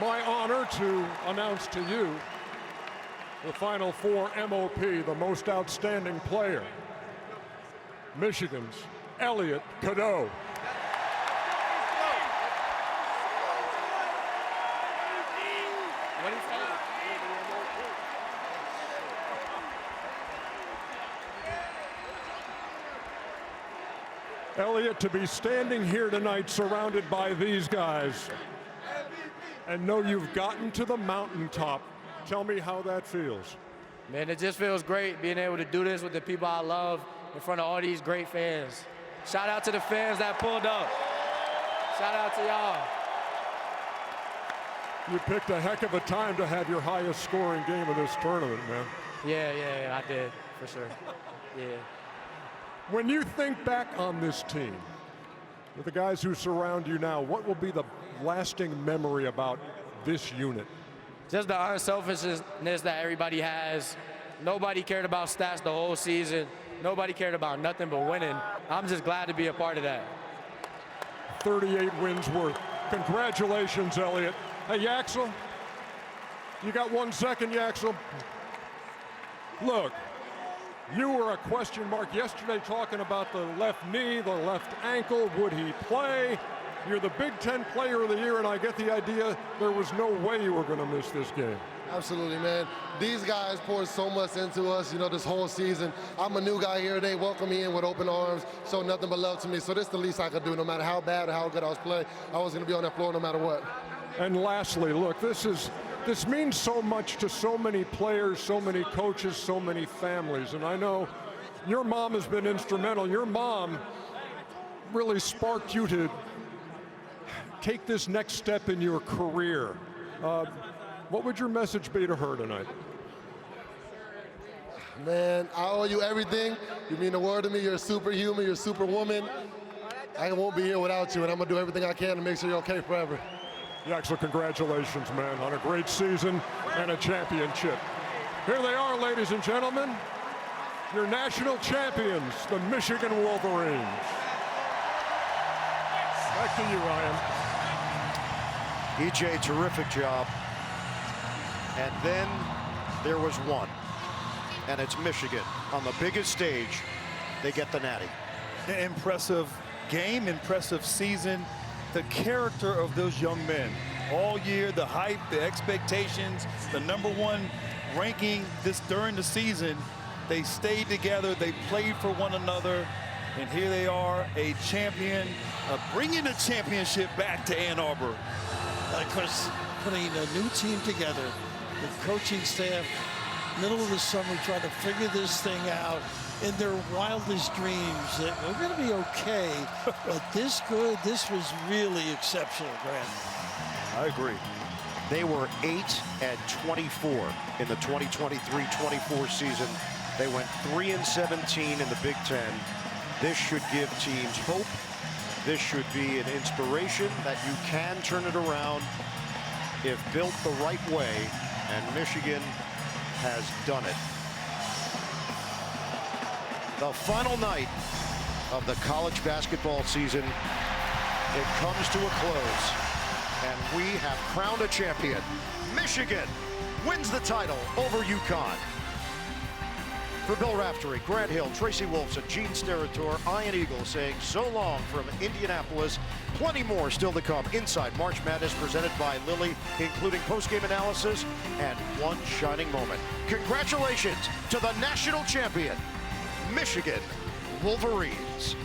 my honor to announce to you the Final Four MOP, the most outstanding player, Michigan's Elliot Cadeau. Elliot, to be standing here tonight surrounded by these guys and know you've gotten to the mountaintop. Tell me how that feels. Man, it just feels great being able to do this with the people I love in front of all these great fans. Shout out to the fans that pulled up. Shout out to y'all. You picked a heck of a time to have your highest scoring game of this tournament, man. Yeah, I did, for sure. Yeah. When you think back on this team, with the guys who surround you now, what will be the lasting memory about this unit? Just the unselfishness that everybody has. Nobody cared about stats the whole season. Nobody cared about nothing but winning. I'm just glad to be a part of that. 38 wins worth. Congratulations, Elliot. Hey, Yaxel, you got 1 second, Yaxel. Look, you were a question mark yesterday talking about the left knee, the left ankle. Would he play? You're the Big Ten Player of the Year, and I get the idea there was no way you were going to miss this game. Absolutely, man. These guys poured so much into us, this whole season. I'm a new guy here. They welcomed me in with open arms, showed nothing but love to me. So this is the least I could do. No matter how bad or how good I was playing, I was going to be on that floor no matter what. And lastly, look, this means so much to so many players, so many coaches, so many families. And I know your mom has been instrumental. Your mom really sparked you to take this next step in your career. What would your message be to her tonight? Man, I owe you everything. You mean the world to me. You're a superhuman. You're a superwoman. I won't be here without you, and I'm going to do everything I can to make sure you're okay forever. Yaxel, congratulations, man, on a great season and a championship. Here they are, ladies and gentlemen, your national champions, the Michigan Wolverines. Back to you, Ryan. EJ, terrific job. And then there was one, and it's Michigan. On the biggest stage, they get the natty. Impressive game, impressive season. The character of those young men all year, the hype, the expectations, the #1 ranking during the season, they stayed together, they played for one another, and here they are, a champion, bringing the championship back to Ann Arbor. Of course, putting a new team together, the coaching staff, middle of the summer, trying to figure this thing out in their wildest dreams that we're going to be okay, but this was really exceptional, Grant. I agree. They were 8-24 in the 2023-24 season. They went 3-17 in the Big Ten. This should give teams hope. This should be an inspiration that you can turn it around if built the right way, and Michigan has done it. The final night of the college basketball season, it comes to a close, and we have crowned a champion. Michigan wins the title over UConn. For Bill Raftery, Grant Hill, Tracy Wolfson, Gene Steratore, Ian Eagle saying so long from Indianapolis. Plenty more still to come inside March Madness, presented by Lilly, including post-game analysis and one shining moment. Congratulations to the national champion, Michigan Wolverines.